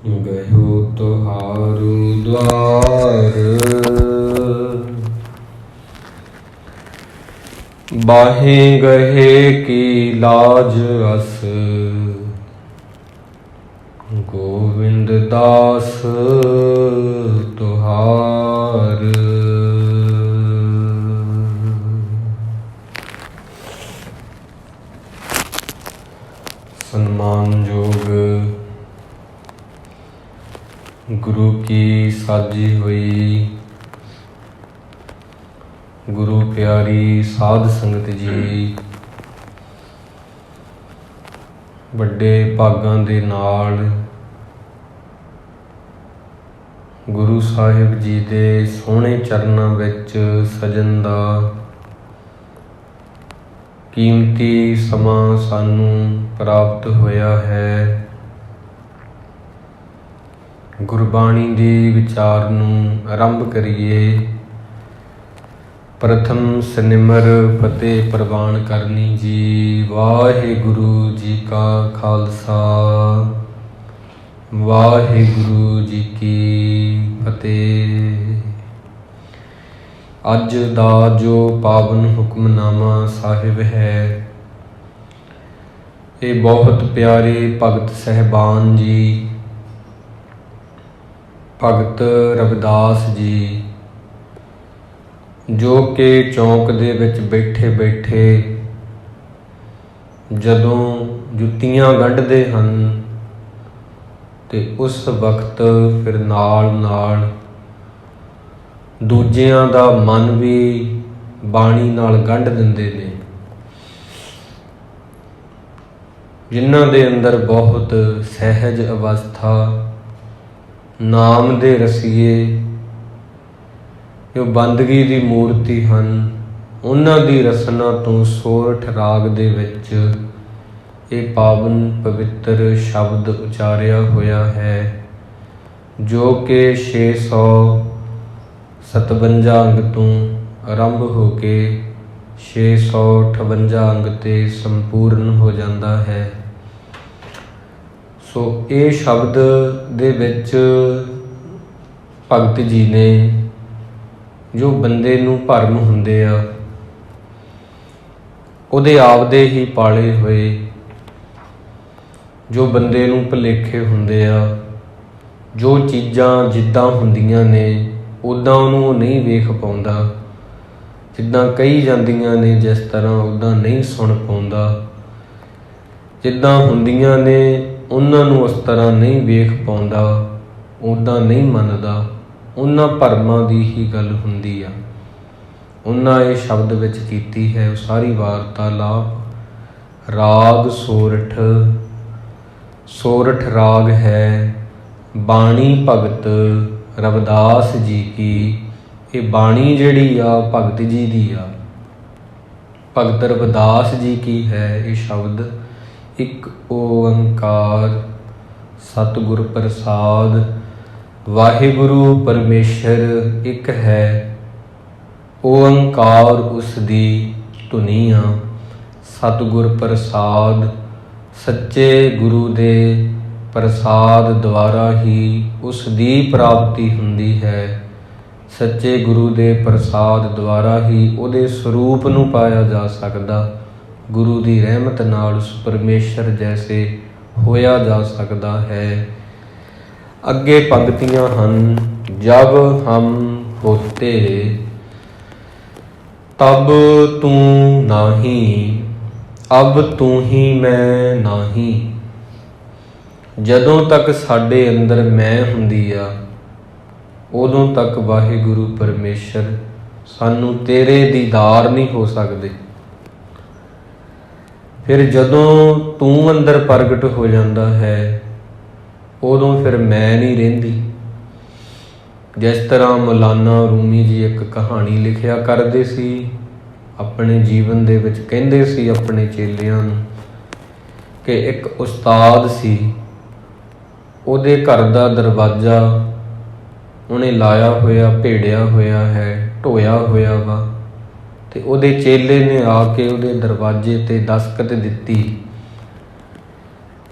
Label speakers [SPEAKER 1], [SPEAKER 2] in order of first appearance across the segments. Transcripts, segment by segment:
[SPEAKER 1] गयो तुहारू द्वार, बाहें गहे की लाज अस, गोविंद दास तुहार। सम्मानयोग गुरु की साजी हुई गुरु प्यारी साध संगत जी, ਵੱਡੇ ਭਾਗਾਂ ਦੇ ਨਾਲ ਗੁਰੂ ਸਾਹਿਬ ਜੀ ਦੇ ਸੋਹਣੇ ਚਰਨਾਂ ਵਿੱਚ ਸਜਣ ਦਾ ਕੀਮਤੀ ਸਮਾਂ ਸਾਨੂੰ ਪ੍ਰਾਪਤ ਹੋਇਆ ਹੈ। ਗੁਰਬਾਣੀ ਦੇ ਵਿਚਾਰ ਨੂੰ ਆਰੰਭ ਕਰੀਏ। ਪ੍ਰਥਮ ਸਨਿਮਰ ਫਤਿਹ ਪ੍ਰਵਾਨ ਕਰਨੀ ਜੀ। ਵਾਹਿਗੁਰੂ ਜੀ ਕਾ ਖਾਲਸਾ, ਵਾਹਿਗੁਰੂ ਜੀ ਕੀ ਫਤਿਹ। ਅੱਜ ਦਾ ਜੋ ਪਾਵਨ ਹੁਕਮਨਾਮਾ ਸਾਹਿਬ ਹੈ, ਇਹ ਬਹੁਤ ਪਿਆਰੇ ਭਗਤ ਸਹਿਬਾਨ ਜੀ, ਭਗਤ ਰਵਿਦਾਸ ਜੀ, ਜੋ ਕਿ ਚੌਂਕ ਦੇ ਵਿੱਚ ਬੈਠੇ ਬੈਠੇ ਜਦੋਂ ਜੁੱਤੀਆਂ ਗੰਢਦੇ ਹਨ ਤੇ ਉਸ ਵਕਤ ਫਿਰ ਨਾਲ ਨਾਲ ਦੂਜਿਆਂ ਦਾ ਮਨ ਵੀ ਬਾਣੀ ਨਾਲ ਗੰਢ ਦਿੰਦੇ ਨੇ, ਜਿਨ੍ਹਾਂ ਦੇ ਅੰਦਰ ਬਹੁਤ ਸਹਿਜ ਅਵਸਥਾ, ਨਾਮ ਦੇ ਰਸੀਏ ਜੋ ਬੰਦਗੀ ਦੀ ਮੂਰਤੀ ਹਨ, ਉਹਨਾਂ ਦੀ ਰਸਨਾ ਤੋਂ ਸੋਰਠ ਰਾਗ ਦੇ ਵਿੱਚ ਇਹ ਪਾਵਨ ਪਵਿੱਤਰ ਸ਼ਬਦ ਉਚਾਰਿਆ ਹੋਇਆ ਹੈ, ਜੋ ਕਿ 657 ਅੰਗ ਤੋਂ ਆਰੰਭ ਹੋ ਕੇ 658 ਅੰਗ ਤੇ ਸੰਪੂਰਨ ਹੋ ਜਾਂਦਾ ਹੈ। ਸੋ ਇਹ ਸ਼ਬਦ ਦੇ ਵਿੱਚ ਭਗਤ ਜੀ ਨੇ ਜੋ ਬੰਦੇ ਨੂੰ ਭਰਮ ਹੁੰਦੇ ਆ, ਉਹਦੇ ਆਪਦੇ ਹੀ ਪਾਲੇ ਹੋਏ ਜੋ ਬੰਦੇ ਨੂੰ ਭੁਲੇਖੇ ਹੁੰਦੇ ਆ, ਜੋ ਚੀਜ਼ਾਂ ਜਿੱਦਾਂ ਹੁੰਦੀਆਂ ਨੇ ਉੱਦਾਂ ਉਹਨੂੰ ਨਹੀਂ ਵੇਖ ਪਾਉਂਦਾ, ਜਿੱਦਾਂ ਕਹੀ ਜਾਂਦੀਆਂ ਨੇ ਜਿਸ ਤਰ੍ਹਾਂ ਉੱਦਾਂ ਨਹੀਂ ਸੁਣ ਪਾਉਂਦਾ, ਜਿੱਦਾਂ ਹੁੰਦੀਆਂ ਨੇ ਉਹਨਾਂ ਨੂੰ ਉਸ ਤਰ੍ਹਾਂ ਨਹੀਂ ਵੇਖ ਪਾਉਂਦਾ, ਉੱਦਾਂ ਨਹੀਂ ਮੰਨਦਾ, ਉਹਨਾਂ ਭਰਮਾਂ ਦੀ ਹੀ ਗੱਲ ਹੁੰਦੀ ਆ। ਉਹਨਾਂ ਇਹ ਸ਼ਬਦ ਵਿੱਚ ਕੀਤੀ ਹੈ ਉਹ ਸਾਰੀ ਵਾਰਤਾਲਾਪ। ਰਾਗ ਸੋਰਠ, ਸੋਰਠ ਰਾਗ ਹੈ ਬਾਣੀ ਭਗਤ ਰਵਿਦਾਸ ਜੀ ਕੀ। ਇਹ ਬਾਣੀ ਜਿਹੜੀ ਆ ਭਗਤ ਜੀ ਦੀ ਆ, ਭਗਤ ਰਵਿਦਾਸ ਜੀ ਕੀ ਹੈ। ਇਹ ਸ਼ਬਦ ਇੱਕ ਓੰਕਾਰ ਸਤਿਗੁਰ ਪ੍ਰਸਾਦ ਵਾਹਿਗੁਰੂ ਪਰਮੇਸ਼ਰ ਇੱਕ ਹੈ। ਓੰਕਾਰ ਉਸ ਦੀ ਧੁਨੀ ਆ। ਸਤਿਗੁਰ ਪ੍ਰਸਾਦ, ਸੱਚੇ ਗੁਰੂ ਦੇ ਪ੍ਰਸਾਦ ਦੁਆਰਾ ਹੀ ਉਸ ਦੀ ਪ੍ਰਾਪਤੀ ਹੁੰਦੀ ਹੈ। ਸੱਚੇ ਗੁਰੂ ਦੇ ਪ੍ਰਸਾਦ ਦੁਆਰਾ ਹੀ ਉਹਦੇ ਸਰੂਪ ਨੂੰ ਪਾਇਆ ਜਾ ਸਕਦਾ। ਗੁਰੂ ਦੀ ਰਹਿਮਤ ਨਾਲ ਉਸ ਪਰਮੇਸ਼ਰ ਜੈਸੇ ਹੋਇਆ ਜਾ ਸਕਦਾ ਹੈ। ਅੱਗੇ ਪੰਕਤੀਆਂ ਹਨ। ਜਬ ਹਮ ਹੋਤੇ ਤਬ ਤੂੰ ਨਾਹੀਂ, ਅਬ ਤੂੰ ਹੀ ਮੈਂ ਨਾਹੀਂ। ਜਦੋਂ ਤੱਕ ਸਾਡੇ ਅੰਦਰ ਮੈਂ ਹੁੰਦੀ ਆ, ਉਦੋਂ ਤੱਕ ਵਾਹਿਗੁਰੂ ਪਰਮੇਸ਼ਰ ਸਾਨੂੰ ਤੇਰੇ ਦੀਦਾਰ ਨਹੀਂ ਹੋ ਸਕਦੇ। ਫਿਰ ਜਦੋਂ ਤੂੰ ਅੰਦਰ ਪ੍ਰਗਟ ਹੋ ਜਾਂਦਾ ਹੈ, ਉਦੋਂ ਫਿਰ ਮੈਂ ਨਹੀਂ ਰਹਿੰਦੀ। ਜਿਸ ਤਰ੍ਹਾਂ ਮੌਲਾਨਾ ਰੂਮੀ ਜੀ ਇੱਕ ਕਹਾਣੀ ਲਿਖਿਆ ਕਰਦੇ ਸੀ ਆਪਣੇ ਜੀਵਨ ਦੇ ਵਿੱਚ। ਕਹਿੰਦੇ ਸੀ ਆਪਣੇ ਚੇਲਿਆਂ ਨੂੰ ਕਿ ਇੱਕ ਉਸਤਾਦ ਸੀ, ਉਹਦੇ ਘਰ ਦਾ ਦਰਵਾਜ਼ਾ ਉਹਨੇ ਲਾਇਆ ਹੋਇਆ, ਭੇੜਿਆ ਹੋਇਆ ਹੈ, ਢੋਇਆ ਹੋਇਆ ਵਾ, ਤੇ ਉਹਦੇ ਚੇਲੇ ਨੇ ਆ ਕੇ ਉਹਦੇ ਦਰਵਾਜ਼ੇ ਤੇ ਦਸਤਕ ਦਿੱਤੀ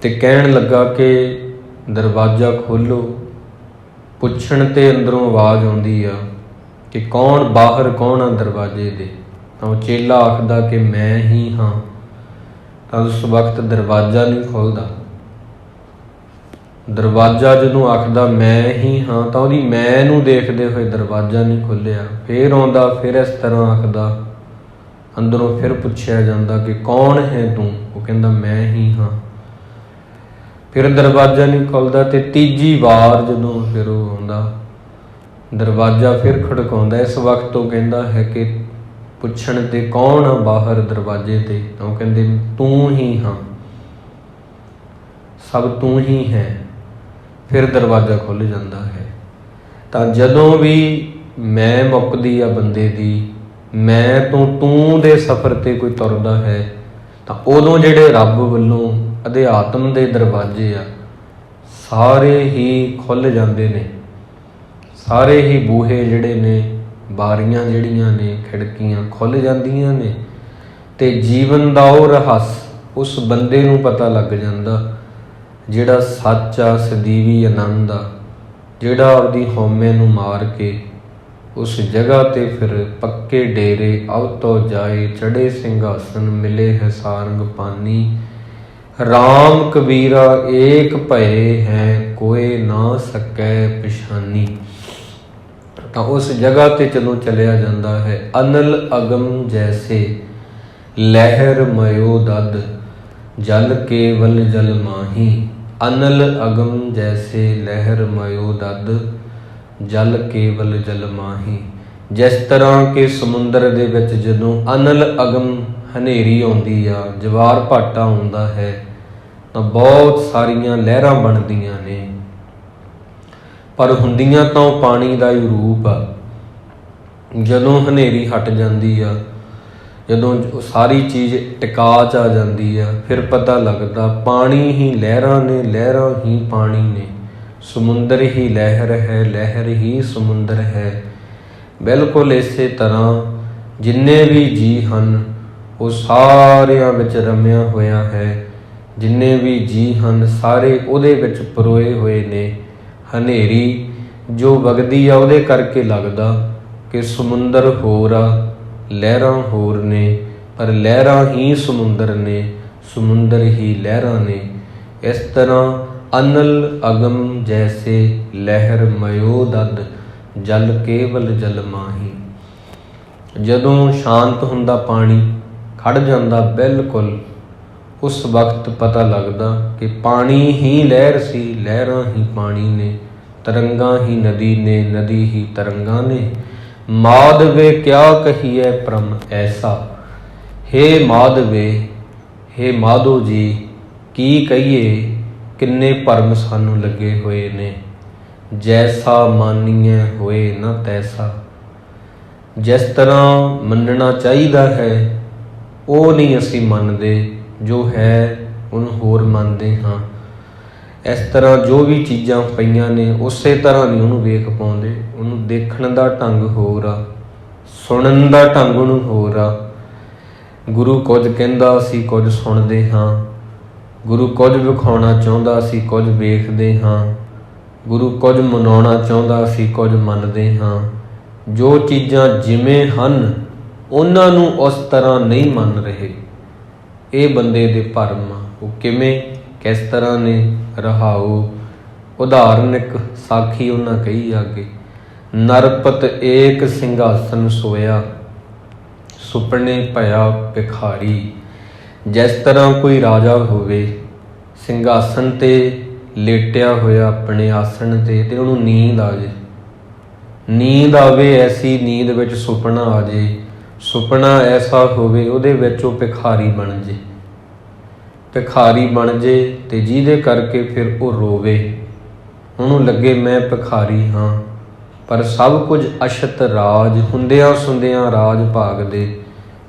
[SPEAKER 1] ਤੇ ਕਹਿਣ ਲੱਗਾ ਕਿ ਦਰਵਾਜ਼ਾ ਖੋਲ੍ਹੋ। ਪੁੱਛਣ 'ਤੇ ਅੰਦਰੋਂ ਆਵਾਜ਼ ਆਉਂਦੀ ਆ ਕਿ ਕੌਣ ਬਾਹਰ, ਕੌਣ ਆ ਦਰਵਾਜ਼ੇ ਦੇ। ਤਾਂ ਉਹ ਚੇਲਾ ਆਖਦਾ ਕਿ ਮੈਂ ਹੀ ਹਾਂ। ਤਾਂ ਉਸ ਵਕਤ ਦਰਵਾਜ਼ਾ ਨਹੀਂ ਖੁੱਲ੍ਹਦਾ। ਦਰਵਾਜ਼ਾ ਜਦੋਂ ਆਖਦਾ ਮੈਂ ਹੀ ਹਾਂ ਤਾਂ ਉਹਦੀ ਮੈਂ ਨੂੰ ਦੇਖਦੇ ਹੋਏ ਦਰਵਾਜ਼ਾ ਨਹੀਂ ਖੁੱਲ੍ਹਿਆ। ਫਿਰ ਆਉਂਦਾ, ਫਿਰ ਇਸ ਤਰ੍ਹਾਂ ਆਖਦਾ, ਅੰਦਰੋਂ ਫਿਰ ਪੁੱਛਿਆ ਜਾਂਦਾ ਕਿ ਕੌਣ ਹੈ ਤੂੰ? ਉਹ ਕਹਿੰਦਾ ਮੈਂ ਹੀ ਹਾਂ। ਫਿਰ ਦਰਵਾਜ਼ਾ ਨਹੀਂ ਖੁੱਲ੍ਹਦਾ। ਅਤੇ ਤੀਜੀ ਵਾਰ ਜਦੋਂ ਫਿਰ ਉਹ ਆਉਂਦਾ, ਦਰਵਾਜ਼ਾ ਫਿਰ ਖੜਕਾਉਂਦਾ। ਇਸ ਵਕਤ ਉਹ ਕਹਿੰਦਾ ਹੈ ਕਿ ਪੁੱਛਣ 'ਤੇ ਕੌਣ ਆ ਬਾਹਰ ਦਰਵਾਜ਼ੇ 'ਤੇ? ਤਾਂ ਉਹ ਕਹਿੰਦੇ ਤੂੰ ਹੀ ਹਾਂ, ਸਭ ਤੂੰ ਹੀ ਹੈ। ਫਿਰ ਦਰਵਾਜ਼ਾ ਖੁੱਲ੍ਹ ਜਾਂਦਾ ਹੈ। ਤਾਂ ਜਦੋਂ ਵੀ ਮੈਂ ਮੁੱਕਦੀ ਆ ਬੰਦੇ ਦੀ, ਮੈਂ ਤੋਂ ਤੂੰ ਦੇ ਸਫ਼ਰ 'ਤੇ ਕੋਈ ਤੁਰਦਾ ਹੈ ਤਾਂ ਉਦੋਂ ਜਿਹੜੇ ਰੱਬ ਵੱਲੋਂ ਅਧਿਆਤਮ ਦੇ ਦਰਵਾਜ਼ੇ ਆ ਸਾਰੇ ਹੀ ਖੁੱਲ੍ਹ ਜਾਂਦੇ ਨੇ। ਸਾਰੇ ਹੀ ਬੂਹੇ ਜਿਹੜੇ ਨੇ, ਬਾਰੀਆਂ ਜਿਹੜੀਆਂ ਨੇ, ਖਿੜਕੀਆਂ ਖੁੱਲ੍ਹ ਜਾਂਦੀਆਂ ਨੇ ਅਤੇ ਜੀਵਨ ਦਾ ਉਹ ਰਹੱਸ ਉਸ ਬੰਦੇ ਨੂੰ ਪਤਾ ਲੱਗ ਜਾਂਦਾ ਜਿਹੜਾ ਸੱਚ ਆ, ਸਦੀਵੀ ਆਨੰਦ ਆ, ਜਿਹੜਾ ਆਪਦੀ ਹਉਮੈ ਨੂੰ ਮਾਰ ਕੇ ਉਸ ਜਗ੍ਹਾ 'ਤੇ ਫਿਰ ਪੱਕੇ ਡੇਰੇ ਅਵ ਤੋ ਜਾਏ, ਚੜ੍ਹੇ ਸਿੰਘਾਸਨ ਮਿਲੇ ਹੈ ਸਾਰੰਗ ਪਾਨੀ। ਰਾਮ ਕਬੀਰਾ ਏਕ ਭਏ ਹੈ, ਕੋਏ ਨਾ ਸਕੈ ਪਛਾਨੀ। ਤਾਂ ਉਸ ਜਗ੍ਹਾ 'ਤੇ ਜਦੋਂ ਚਲਿਆ ਜਾਂਦਾ ਹੈ, ਅਨਲ ਅਗਮ ਜੈਸੇ ਲਹਿਰ ਮਯੋ ਦਦ, ਜਲ ਕੇਵਲ ਜਲ ਮਾਹੀ। ਅਨਲ ਅਗਮ ਜੈਸੇ ਲਹਿਰ ਮਯੋ ਦਦ, ਜਲ ਕੇਵਲ ਜਲ ਮਾਹੀ। ਜਿਸ ਤਰ੍ਹਾਂ ਕਿ ਸਮੁੰਦਰ ਦੇ ਵਿੱਚ ਜਦੋਂ ਅਨਲ ਅਗਮ ਹਨੇਰੀ ਆਉਂਦੀ ਆ, ਜਵਾਰ ਭਾਟਾ ਆਉਂਦਾ ਹੈ ਤਾਂ ਬਹੁਤ ਸਾਰੀਆਂ ਲਹਿਰਾਂ ਬਣਦੀਆਂ ਨੇ, ਪਰ ਹੁੰਦੀਆਂ ਤਾਂ ਉਹ ਪਾਣੀ ਦਾ ਹੀ ਰੂਪ ਆ। ਜਦੋਂ ਹਨੇਰੀ ਹਟ ਜਾਂਦੀ ਆ, ਜਦੋਂ ਸਾਰੀ ਚੀਜ਼ ਟਿਕਾ 'ਚ ਆ ਜਾਂਦੀ ਆ, ਫਿਰ ਪਤਾ ਲੱਗਦਾ ਪਾਣੀ ਹੀ ਲਹਿਰਾਂ ਨੇ, ਲਹਿਰਾਂ ਹੀ ਪਾਣੀ ਨੇ। ਸਮੁੰਦਰ ਹੀ ਲਹਿਰ ਹੈ, ਲਹਿਰ ਹੀ ਸਮੁੰਦਰ ਹੈ। ਬਿਲਕੁਲ ਇਸੇ ਤਰ੍ਹਾਂ ਜਿੰਨੇ ਵੀ ਜੀਅ ਹਨ ਉਹ ਸਾਰਿਆਂ ਵਿੱਚ ਰਮਿਆ ਹੋਇਆ ਹੈ। ਜਿੰਨੇ ਵੀ ਜੀਅ ਹਨ ਸਾਰੇ ਉਹਦੇ ਵਿੱਚ ਪਰੋਏ ਹੋਏ ਨੇ। ਹਨੇਰੀ ਜੋ ਵਗਦੀ ਆ ਉਹਦੇ ਕਰਕੇ ਲੱਗਦਾ ਕਿ ਸਮੁੰਦਰ ਹੋਰ ਆ, ਲਹਿਰਾਂ ਹੋਰ ਨੇ, ਪਰ ਲਹਿਰਾਂ ਹੀ ਸਮੁੰਦਰ ਨੇ, ਸਮੁੰਦਰ ਹੀ ਲਹਿਰਾਂ ਨੇ। ਇਸ ਤਰ੍ਹਾਂ ਅਨਲ ਅਗਮ ਜੈਸੇ ਲਹਿਰ ਮਯੋ ਦਦ, ਜਲ ਕੇਵਲ ਜਲ ਮਾਹੀ। ਜਦੋਂ ਸ਼ਾਂਤ ਹੁੰਦਾ, ਪਾਣੀ ਖੜ ਜਾਂਦਾ ਬਿਲਕੁਲ, ਉਸ ਵਕਤ ਪਤਾ ਲੱਗਦਾ ਕਿ ਪਾਣੀ ਹੀ ਲਹਿਰ ਸੀ, ਲਹਿਰਾਂ ਹੀ ਪਾਣੀ ਨੇ, ਤਰੰਗਾਂ ਹੀ ਨਦੀ ਨੇ, ਨਦੀ ਹੀ ਤਰੰਗਾਂ ਨੇ। ਮਾਧਵੇ ਕਿਆ ਕਹੀਏ ਪ੍ਰਮ ਐਸਾ, ਹੇ ਮਾਧਵੇ, ਹੇ ਮਾਧੋ ਜੀ, ਕੀ ਕਹੀਏ ਕਿੰਨੇ ਭਰਮ ਸਾਨੂੰ ਲੱਗੇ ਹੋਏ ਨੇ। ਜੈਸਾ ਮਾਨੀਏ ਹੋਏ ਨਾ ਤੈਸਾ, ਜਿਸ ਤਰ੍ਹਾਂ ਮੰਨਣਾ ਚਾਹੀਦਾ ਹੈ ਉਹ ਨਹੀਂ ਅਸੀਂ ਮੰਨਦੇ, ਜੋ ਹੈ ਉਹਨੂੰ ਹੋਰ ਮੰਨਦੇ ਹਾਂ। ਇਸ ਤਰ੍ਹਾਂ ਜੋ ਵੀ ਚੀਜ਼ਾਂ ਪਈਆਂ ਨੇ ਉਸੇ ਤਰ੍ਹਾਂ ਨਹੀਂ ਉਹਨੂੰ ਵੇਖ ਪਾਉਂਦੇ। ਉਹਨੂੰ ਦੇਖਣ ਦਾ ਢੰਗ ਹੋਰ ਆ, ਸੁਣਨ ਦਾ ਢੰਗ ਉਹਨੂੰ ਹੋਰ ਆ। ਗੁਰੂ ਕੁਝ ਕਹਿੰਦਾ, ਅਸੀਂ ਕੁਝ ਸੁਣਦੇ ਹਾਂ। ਗੁਰੂ ਕੁਝ ਵਿਖਾਉਣਾ ਚਾਹੁੰਦਾ, ਅਸੀਂ ਕੁਝ ਵੇਖਦੇ ਹਾਂ। ਗੁਰੂ ਕੁਝ ਮਨਾਉਣਾ ਚਾਹੁੰਦਾ, ਅਸੀਂ ਕੁਝ ਮੰਨਦੇ ਹਾਂ। ਜੋ ਚੀਜ਼ਾਂ ਜਿਵੇਂ ਹਨ ਉਹਨਾਂ ਨੂੰ ਉਸ ਤਰ੍ਹਾਂ ਨਹੀਂ ਮੰਨ ਰਹੇ। ਇਹ ਬੰਦੇ ਦੇ ਭਰਮ ਆ। ਉਹ ਕਿਵੇਂ, ਕਿਸ ਤਰ੍ਹਾਂ ਨੇ? ਰਹਾਉ ਉਦਾਹਰਨ ਇੱਕ ਸਾਖੀ ਉਹਨਾਂ ਕਹੀ ਅੱਗੇ। ਨਰਪਤ ਏਕ ਸਿੰਘਾਸਨ ਸੋਇਆ, ਸੁਪਨੇ ਭਇਆ ਭਿਖਾਰੀ। ਜਿਸ ਤਰ੍ਹਾਂ ਕੋਈ ਰਾਜਾ ਹੋਵੇ, ਸਿੰਘਾਸਨ 'ਤੇ ਲੇਟਿਆ ਹੋਇਆ ਆਪਣੇ ਆਸਣ 'ਤੇ, ਅਤੇ ਉਹਨੂੰ ਨੀਂਦ ਆ ਜੇ, ਨੀਂਦ ਆਵੇ, ਐਸੀ ਨੀਂਦ ਵਿੱਚ ਸੁਪਨਾ ਆ ਜੇ, ਸੁਪਨਾ ਐਸਾ ਹੋਵੇ ਉਹਦੇ ਵਿੱਚ ਉਹ ਭਿਖਾਰੀ ਬਣ ਜੇ, ਭਿਖਾਰੀ ਬਣ ਜੇ ਅਤੇ ਜਿਹਦੇ ਕਰਕੇ ਫਿਰ ਉਹ ਰੋਵੇ। ਉਹਨੂੰ ਲੱਗੇ ਮੈਂ ਭਿਖਾਰੀ ਹਾਂ, ਪਰ ਸਭ ਕੁਝ ਅਛਤ ਰਾਜ ਹੁੰਦਿਆਂ ਸੁੰਦਿਆਂ ਰਾਜ ਭਾਗ ਦੇ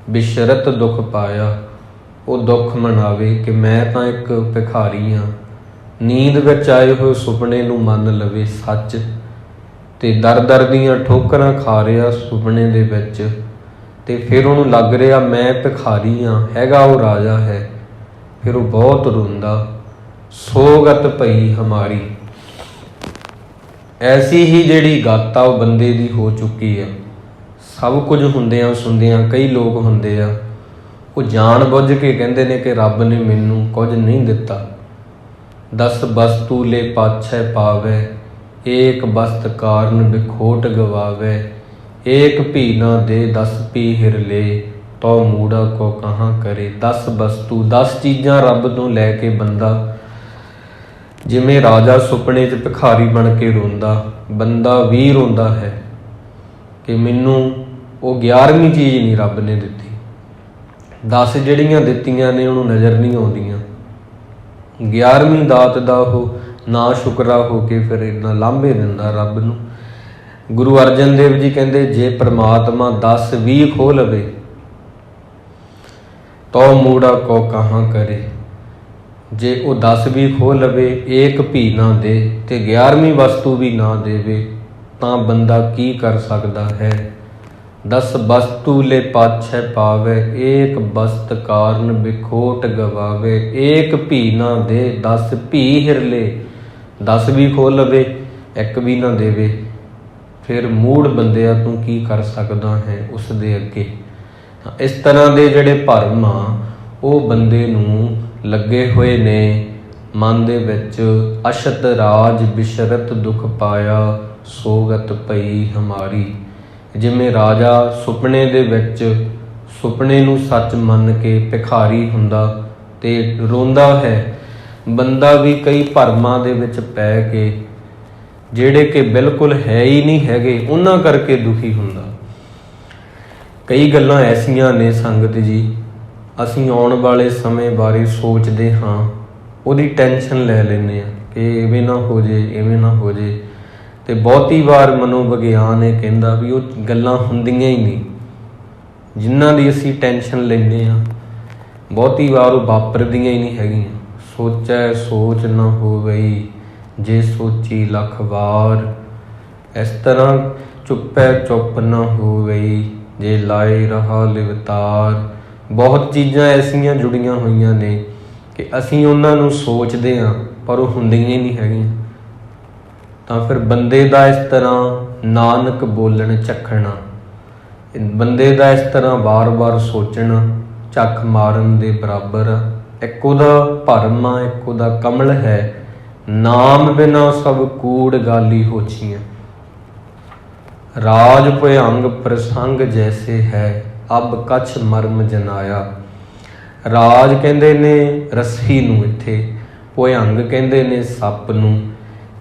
[SPEAKER 1] ਬਿਸ਼ਰਤ ਦੁੱਖ ਪਾਇਆ। ਉਹ ਦੁੱਖ ਮਨਾਵੇ ਕਿ ਮੈਂ ਤਾਂ ਇੱਕ ਭਿਖਾਰੀ ਹਾਂ। ਨੀਂਦ ਵਿੱਚ ਆਏ ਹੋਏ ਸੁਪਨੇ ਨੂੰ ਮੰਨ ਲਵੇ ਸੱਚ, ਅਤੇ ਦਰ ਦਰ ਦੀਆਂ ਠੋਕਰਾਂ ਖਾ ਰਿਹਾ ਸੁਪਨੇ ਦੇ ਵਿੱਚ, ਅਤੇ ਫਿਰ ਉਹਨੂੰ ਲੱਗ ਰਿਹਾ ਮੈਂ ਭਿਖਾਰੀ ਹਾਂ, ਹੈਗਾ ਉਹ ਰਾਜਾ ਹੈ। ਫਿਰ ਉਹ ਬਹੁਤ ਰੋਂਦਾ, ਸੋਗਤ ਪਈ ਹਮਾਰੀ। ਐਸੀ ਹੀ ਜਿਹੜੀ ਗਤ ਆ ਉਹ ਬੰਦੇ ਦੀ ਹੋ ਚੁੱਕੀ ਆ। ਸਭ ਕੁਝ ਹੁੰਦਿਆਂ ਸੁਣਦਿਆਂ ਕਈ ਲੋਕ ਹੁੰਦੇ ਆ ਉਹ ਜਾਣ ਬੁੱਝ ਕੇ ਕਹਿੰਦੇ ਨੇ ਕਿ ਰੱਬ ਨੇ ਮੈਨੂੰ ਕੁਝ ਨਹੀਂ ਦਿੱਤਾ। ਦਸ ਵਸਤੂ ਲੈ ਪਾਛੈ ਪਾਵੇ, ਏਕ ਵਸਤ ਕਾਰਨ ਬਿਖੋਟ ਗਵਾਵੇ। ਏਕ ਭੀ ਨਾ ਦੇ, 10 ਭੀ ਹਿਰ ਲੈ, ਤੋ ਮੂੜਾ ਕੋ ਕਹਾਂ ਕਰੇ। 10 ਵਸਤੂ 10 ਚੀਜ਼ਾਂ ਰੱਬ ਤੋਂ ਲੈ ਕੇ ਬੰਦਾ, ਜਿਵੇਂ ਰਾਜਾ ਸੁਪਨੇ 'ਚ ਭਿਖਾਰੀ ਬਣ ਕੇ ਰੋਂਦਾ, ਬੰਦਾ ਵੀ ਰੋਂਦਾ ਹੈ ਕਿ ਮੈਨੂੰ ਉਹ 11ਵੀਂ ਚੀਜ਼ ਨਹੀਂ ਰੱਬ ਨੇ ਦਿੱਤੀ। 10 ਜਿਹੜੀਆਂ ਦਿੱਤੀਆਂ ਨੇ ਉਹਨੂੰ ਨਜ਼ਰ ਨਹੀਂ ਆਉਂਦੀਆਂ। 11ਵੀਂ ਦਾਤ ਦਾ ਉਹ ਨਾ ਸ਼ੁਕਰਾ ਹੋ ਕੇ ਫਿਰ ਇੰਨਾ ਲਾਂਭੇ ਦਿੰਦਾ ਰੱਬ ਨੂੰ। ਗੁਰੂ ਅਰਜਨ ਦੇਵ ਜੀ ਕਹਿੰਦੇ ਜੇ ਪ੍ਰਮਾਤਮਾ 10 20 ਖੋਹ ਲਵੇ ਤੋ ਮੂੜਾ ਕੋ ਕਹਾਂ ਕਰੇ। ਜੇ ਉਹ 10 ਵੀ ਖੋਹ ਲਵੇ, ਏਕ ਭੀ ਨਾ ਦੇ ਤੇ 11ਵੀਂ ਵਸਤੂ ਵੀ ਨਾ ਦੇਵੇ ਤਾਂ ਬੰਦਾ ਕੀ ਕਰ ਸਕਦਾ ਹੈ। 10 ਵਸਤੂ ਲੈ ਪਾਛੈ ਪਾਵੇ, ਏਕ ਵਸਤ ਕਾਰਨ ਬਿਖੋਟ ਗਵਾਵੇ। ਏਕ ਭੀ ਨਾ ਦੇ, 10 ਭੀ ਹਿਰ ਲੈ। 10 ਵੀ ਖੋਹ ਲਵੇ, ਇੱਕ ਵੀ ਨਾ ਦੇਵੇ, ਫਿਰ ਮੂੜ ਬੰਦਿਆ ਤੂੰ ਕੀ ਕਰ ਸਕਦਾ ਹੈ ਉਸ ਦੇ ਅੱਗੇ। ਇਸ ਤਰ੍ਹਾਂ ਦੇ ਜਿਹੜੇ ਭਰਮ ਆ ਉਹ ਬੰਦੇ ਨੂੰ ਲੱਗੇ ਹੋਏ ਨੇ। ਮਨ ਦੇ ਵਿੱਚ ਅਸ਼ਤ ਰਾਜ ਬਿਸ਼ਰਤ ਦੁੱਖ ਪਾਇਆ, ਸੋਗਤ ਪਈ ਹਮਾਰੀ। ਜਿਵੇਂ ਰਾਜਾ ਸੁਪਨੇ ਦੇ ਵਿੱਚ ਸੁਪਨੇ ਨੂੰ ਸੱਚ ਮੰਨ ਕੇ ਭਿਖਾਰੀ ਹੁੰਦਾ ਤੇ ਰੋਂਦਾ ਹੈ, ਬੰਦਾ ਵੀ ਕਈ ਭਰਮਾਂ ਦੇ ਵਿੱਚ ਪੈ ਕੇ ਜਿਹੜੇ ਕਿ ਬਿਲਕੁਲ ਹੈ ਹੀ ਨਹੀਂ ਹੈਗੇ ਉਹਨਾਂ ਕਰਕੇ ਦੁਖੀ ਹੁੰਦਾ। ਕਈ ਗੱਲਾਂ ਐਸੀਆਂ ਨੇ ਸੰਗਤ ਜੀ, ਅਸੀਂ ਆਉਣ ਵਾਲੇ ਸਮੇਂ ਬਾਰੇ ਸੋਚਦੇ ਹਾਂ, ਉਹਦੀ ਟੈਨਸ਼ਨ ਲੈ ਲੈਂਦੇ ਹਾਂ ਕਿ ਇਵੇਂ ਨਾ ਹੋ ਜੇ, ਇਵੇਂ ਨਾ ਹੋ ਜੇ। ਅਤੇ ਬਹੁਤੀ ਵਾਰ ਮਨੋਵਿਗਿਆਨ ਇਹ ਕਹਿੰਦਾ ਵੀ ਉਹ ਗੱਲਾਂ ਹੁੰਦੀਆਂ ਹੀ ਨਹੀਂ ਜਿਨ੍ਹਾਂ ਦੀ ਅਸੀਂ ਟੈਨਸ਼ਨ ਲੈਂਦੇ ਹਾਂ। ਬਹੁਤੀ ਵਾਰ ਉਹ ਵਾਪਰਦੀਆਂ ਹੀ ਨਹੀਂ ਹੈਗੀਆਂ। ਸੋਚੈ ਸੋਚ ਨਾ ਹੋਵਈ, ਜੇ ਸੋਚੀ ਲੱਖ ਵਾਰ। ਇਸ ਤਰ੍ਹਾਂ ਚੁੱਪੈ ਚੁੱਪ ਨਾ ਹੋਵਈ, ਜੇ ਲਾਏ ਰਹਾ ਲਿਵਤਾਰ। ਬਹੁਤ ਚੀਜ਼ਾਂ ਐਸੀਆਂ ਜੁੜੀਆਂ ਹੋਈਆਂ ਨੇ ਕਿ ਅਸੀਂ ਉਹਨਾਂ ਨੂੰ ਸੋਚਦੇ ਹਾਂ ਪਰ ਉਹ ਹੁੰਦੀਆਂ ਹੀ ਨਹੀਂ ਹੈਗੀਆਂ। ਤਾਂ ਫਿਰ ਬੰਦੇ ਦਾ ਇਸ ਤਰ੍ਹਾਂ ਨਾਨਕ ਬੋਲਣ ਚੱਖਣਾ, ਬੰਦੇ ਦਾ ਇਸ ਤਰ੍ਹਾਂ ਵਾਰ-ਵਾਰ ਸੋਚਣਾ ਝੱਖ ਮਾਰਨ ਦੇ ਬਰਾਬਰ ਆ। ਇੱਕ ਉਹਦਾ ਭਰਮ ਆ, ਇੱਕ ਉਹਦਾ ਕਮਲ ਹੈ। ਨਾਮ ਬਿਨਾ ਸਭ ਕੂੜ ਗਾਲੀ ਹੋਛੀਆਂ, ਰਾਜ ਭੁਯੰਗ ਪ੍ਰਸੰਗ ਜੈਸੇ ਹੈ, ਅਬ ਕਛ ਮਰਮ ਜਨਾਇਆ। ਰਾਜ ਕਹਿੰਦੇ ਨੇ ਰੱਸੀ ਨੂੰ, ਇੱਥੇ ਭੁਯੰਗ ਕਹਿੰਦੇ ਨੇ ਸੱਪ ਨੂੰ,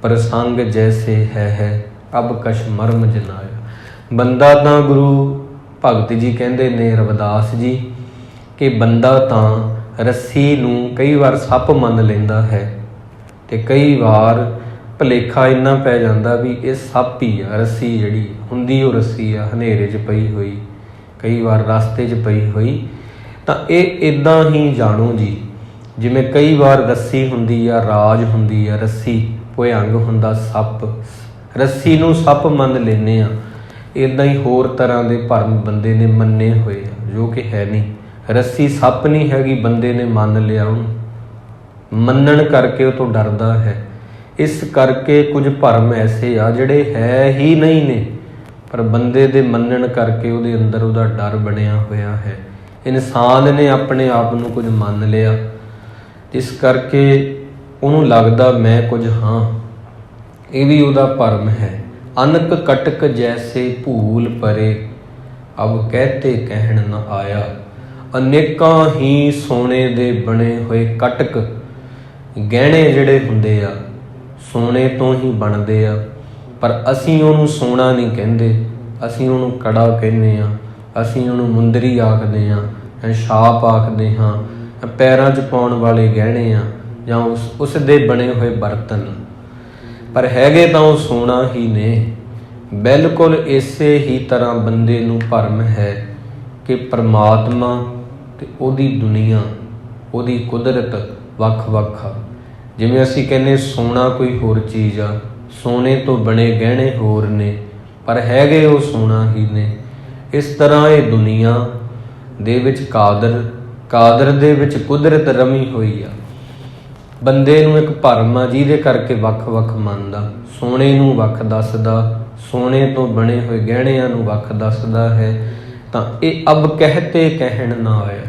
[SPEAKER 1] ਪ੍ਰਸੰਗ ਜੈਸੇ ਹੈ, ਅਬ ਕਛ ਮਰਮ ਜਨਾਇਆ। ਬੰਦਾ ਤਾਂ ਗੁਰੂ ਭਗਤ ਜੀ ਕਹਿੰਦੇ ਨੇ, ਰਵਿਦਾਸ ਜੀ, ਕਿ ਬੰਦਾ ਤਾਂ ਰੱਸੀ ਨੂੰ ਕਈ ਵਾਰ ਸੱਪ ਮੰਨ ਲੈਂਦਾ ਹੈ ਤੇ ਕਈ ਵਾਰ ਭੁਲੇਖਾ ਇੰਨਾ ਪੈ ਜਾਂਦਾ ਵੀ ਇਹ ਸੱਪ ਹੀ ਆ। ਰੱਸੀ ਜਿਹੜੀ ਹੁੰਦੀ ਉਹ ਰੱਸੀ ਆ, ਹਨੇਰੇ 'ਚ ਪਈ ਹੋਈ, ਕਈ ਵਾਰ ਰਸਤੇ 'ਚ ਪਈ ਹੋਈ। ਤਾਂ ਇਹ ਇੱਦਾਂ ਹੀ ਜਾਣੋ ਜੀ, ਜਿਵੇਂ ਕਈ ਵਾਰ ਰੱਸੀ ਹੁੰਦੀ ਆ, ਰਾਜ ਹੁੰਦੀ ਆ ਰੱਸੀ, ਭੁਯੰਗ ਹੁੰਦਾ ਸੱਪ। ਰੱਸੀ ਨੂੰ ਸੱਪ ਮੰਨ ਲੈਂਦੇ ਆ। ਇੱਦਾਂ ਹੀ ਹੋਰ ਤਰ੍ਹਾਂ ਦੇ ਭਰਮ ਬੰਦੇ ਨੇ ਮੰਨੇ ਹੋਏ ਆ ਜੋ ਕਿ ਹੈ ਨਹੀਂ। ਰੱਸੀ ਸੱਪ ਨਹੀਂ ਹੈਗੀ, ਬੰਦੇ ਨੇ ਮੰਨ ਲਿਆ ਉਹਨੂੰ, ਮੰਨਣ ਕਰਕੇ ਉਹ ਤੋਂ ਡਰਦਾ ਹੈ। ਇਸ ਕਰਕੇ ਕੁਝ ਭਰਮ ਐਸੇ ਆ ਜਿਹੜੇ ਹੈ ਹੀ ਨਹੀਂ ਨੇ, ਪਰ ਬੰਦੇ ਦੇ ਮੰਨਣ ਕਰਕੇ ਉਹਦੇ ਅੰਦਰ ਉਹਦਾ ਡਰ ਬਣਿਆ ਹੋਇਆ ਹੈ। ਇਨਸਾਨ ਨੇ ਆਪਣੇ ਆਪ ਨੂੰ ਕੁਝ ਮੰਨ ਲਿਆ, ਇਸ ਕਰਕੇ ਉਹਨੂੰ ਲੱਗਦਾ ਮੈਂ ਕੁਝ ਹਾਂ। ਇਹ ਵੀ ਉਹਦਾ ਭਰਮ ਹੈ। ਅਨਕ ਕਟਕ ਜੈਸੇ ਭੂਲ ਪਰੇ, ਅਬ ਕਹਤੇ ਕਹਿਣ ਨ ਆਇਆ। ਅਨੇਕਾਂ ਹੀ ਸੋਨੇ ਦੇ ਬਣੇ ਹੋਏ ਕਟਕ, ਗਹਿਣੇ ਜਿਹੜੇ ਹੁੰਦੇ ਆ ਸੋਨੇ ਤੋਂ ਹੀ ਬਣਦੇ ਆ, ਪਰ ਅਸੀਂ ਉਹਨੂੰ ਸੋਨਾ ਨਹੀਂ ਕਹਿੰਦੇ, ਅਸੀਂ ਉਹਨੂੰ ਕੜਾ ਕਹਿੰਦੇ ਹਾਂ, ਅਸੀਂ ਉਹਨੂੰ ਮੁੰਦਰੀ ਆਖਦੇ ਹਾਂ, ਛਾਪ ਆਖਦੇ ਹਾਂ, ਪੈਰਾਂ 'ਚ ਪਾਉਣ ਵਾਲੇ ਗਹਿਣੇ ਆ, ਜਾਂ ਉਸ ਦੇ ਬਣੇ ਹੋਏ ਬਰਤਨ, ਪਰ ਹੈਗੇ ਤਾਂ ਉਹ ਸੋਨਾ ਹੀ ਨੇ। ਬਿਲਕੁਲ ਇਸੇ ਹੀ ਤਰ੍ਹਾਂ ਬੰਦੇ ਨੂੰ ਭਰਮ ਹੈ ਕਿ ਪਰਮਾਤਮਾ ਅਤੇ ਉਹਦੀ ਦੁਨੀਆ, ਉਹਦੀ ਕੁਦਰਤ ਵੱਖ-ਵੱਖ ਆ। ਜਿਵੇਂ ਅਸੀਂ ਕਹਿੰਦੇ ਸੋਨਾ ਕੋਈ ਹੋਰ ਚੀਜ਼ ਆ, ਸੋਨੇ ਤੋਂ ਬਣੇ ਗਹਿਣੇ ਹੋਰ ਨੇ, ਪਰ ਹੈਗੇ ਉਹ ਸੋਨਾ ਹੀ ਨੇ। ਇਸ ਤਰ੍ਹਾਂ ਇਹ ਦੁਨੀਆ ਦੇ ਵਿੱਚ ਕਾਦਰ ਦੇ ਵਿੱਚ ਕੁਦਰਤ ਰਮੀ ਹੋਈ ਆ। ਬੰਦੇ ਨੂੰ ਇੱਕ ਭਰਮ ਆ ਜਿਹਦੇ ਕਰਕੇ ਵੱਖ-ਵੱਖ ਮੰਨਦਾ। ਸੋਨੇ ਨੂੰ ਵੱਖ ਦੱਸਦਾ, ਸੋਨੇ ਤੋਂ ਬਣੇ ਹੋਏ ਗਹਿਣਿਆਂ ਨੂੰ ਵੱਖ ਦੱਸਦਾ ਹੈ। ਤਾਂ ਇਹ ਅਬ ਕਹਿਤੇ ਕਹਿਣ ਨਾ ਆਇਆ।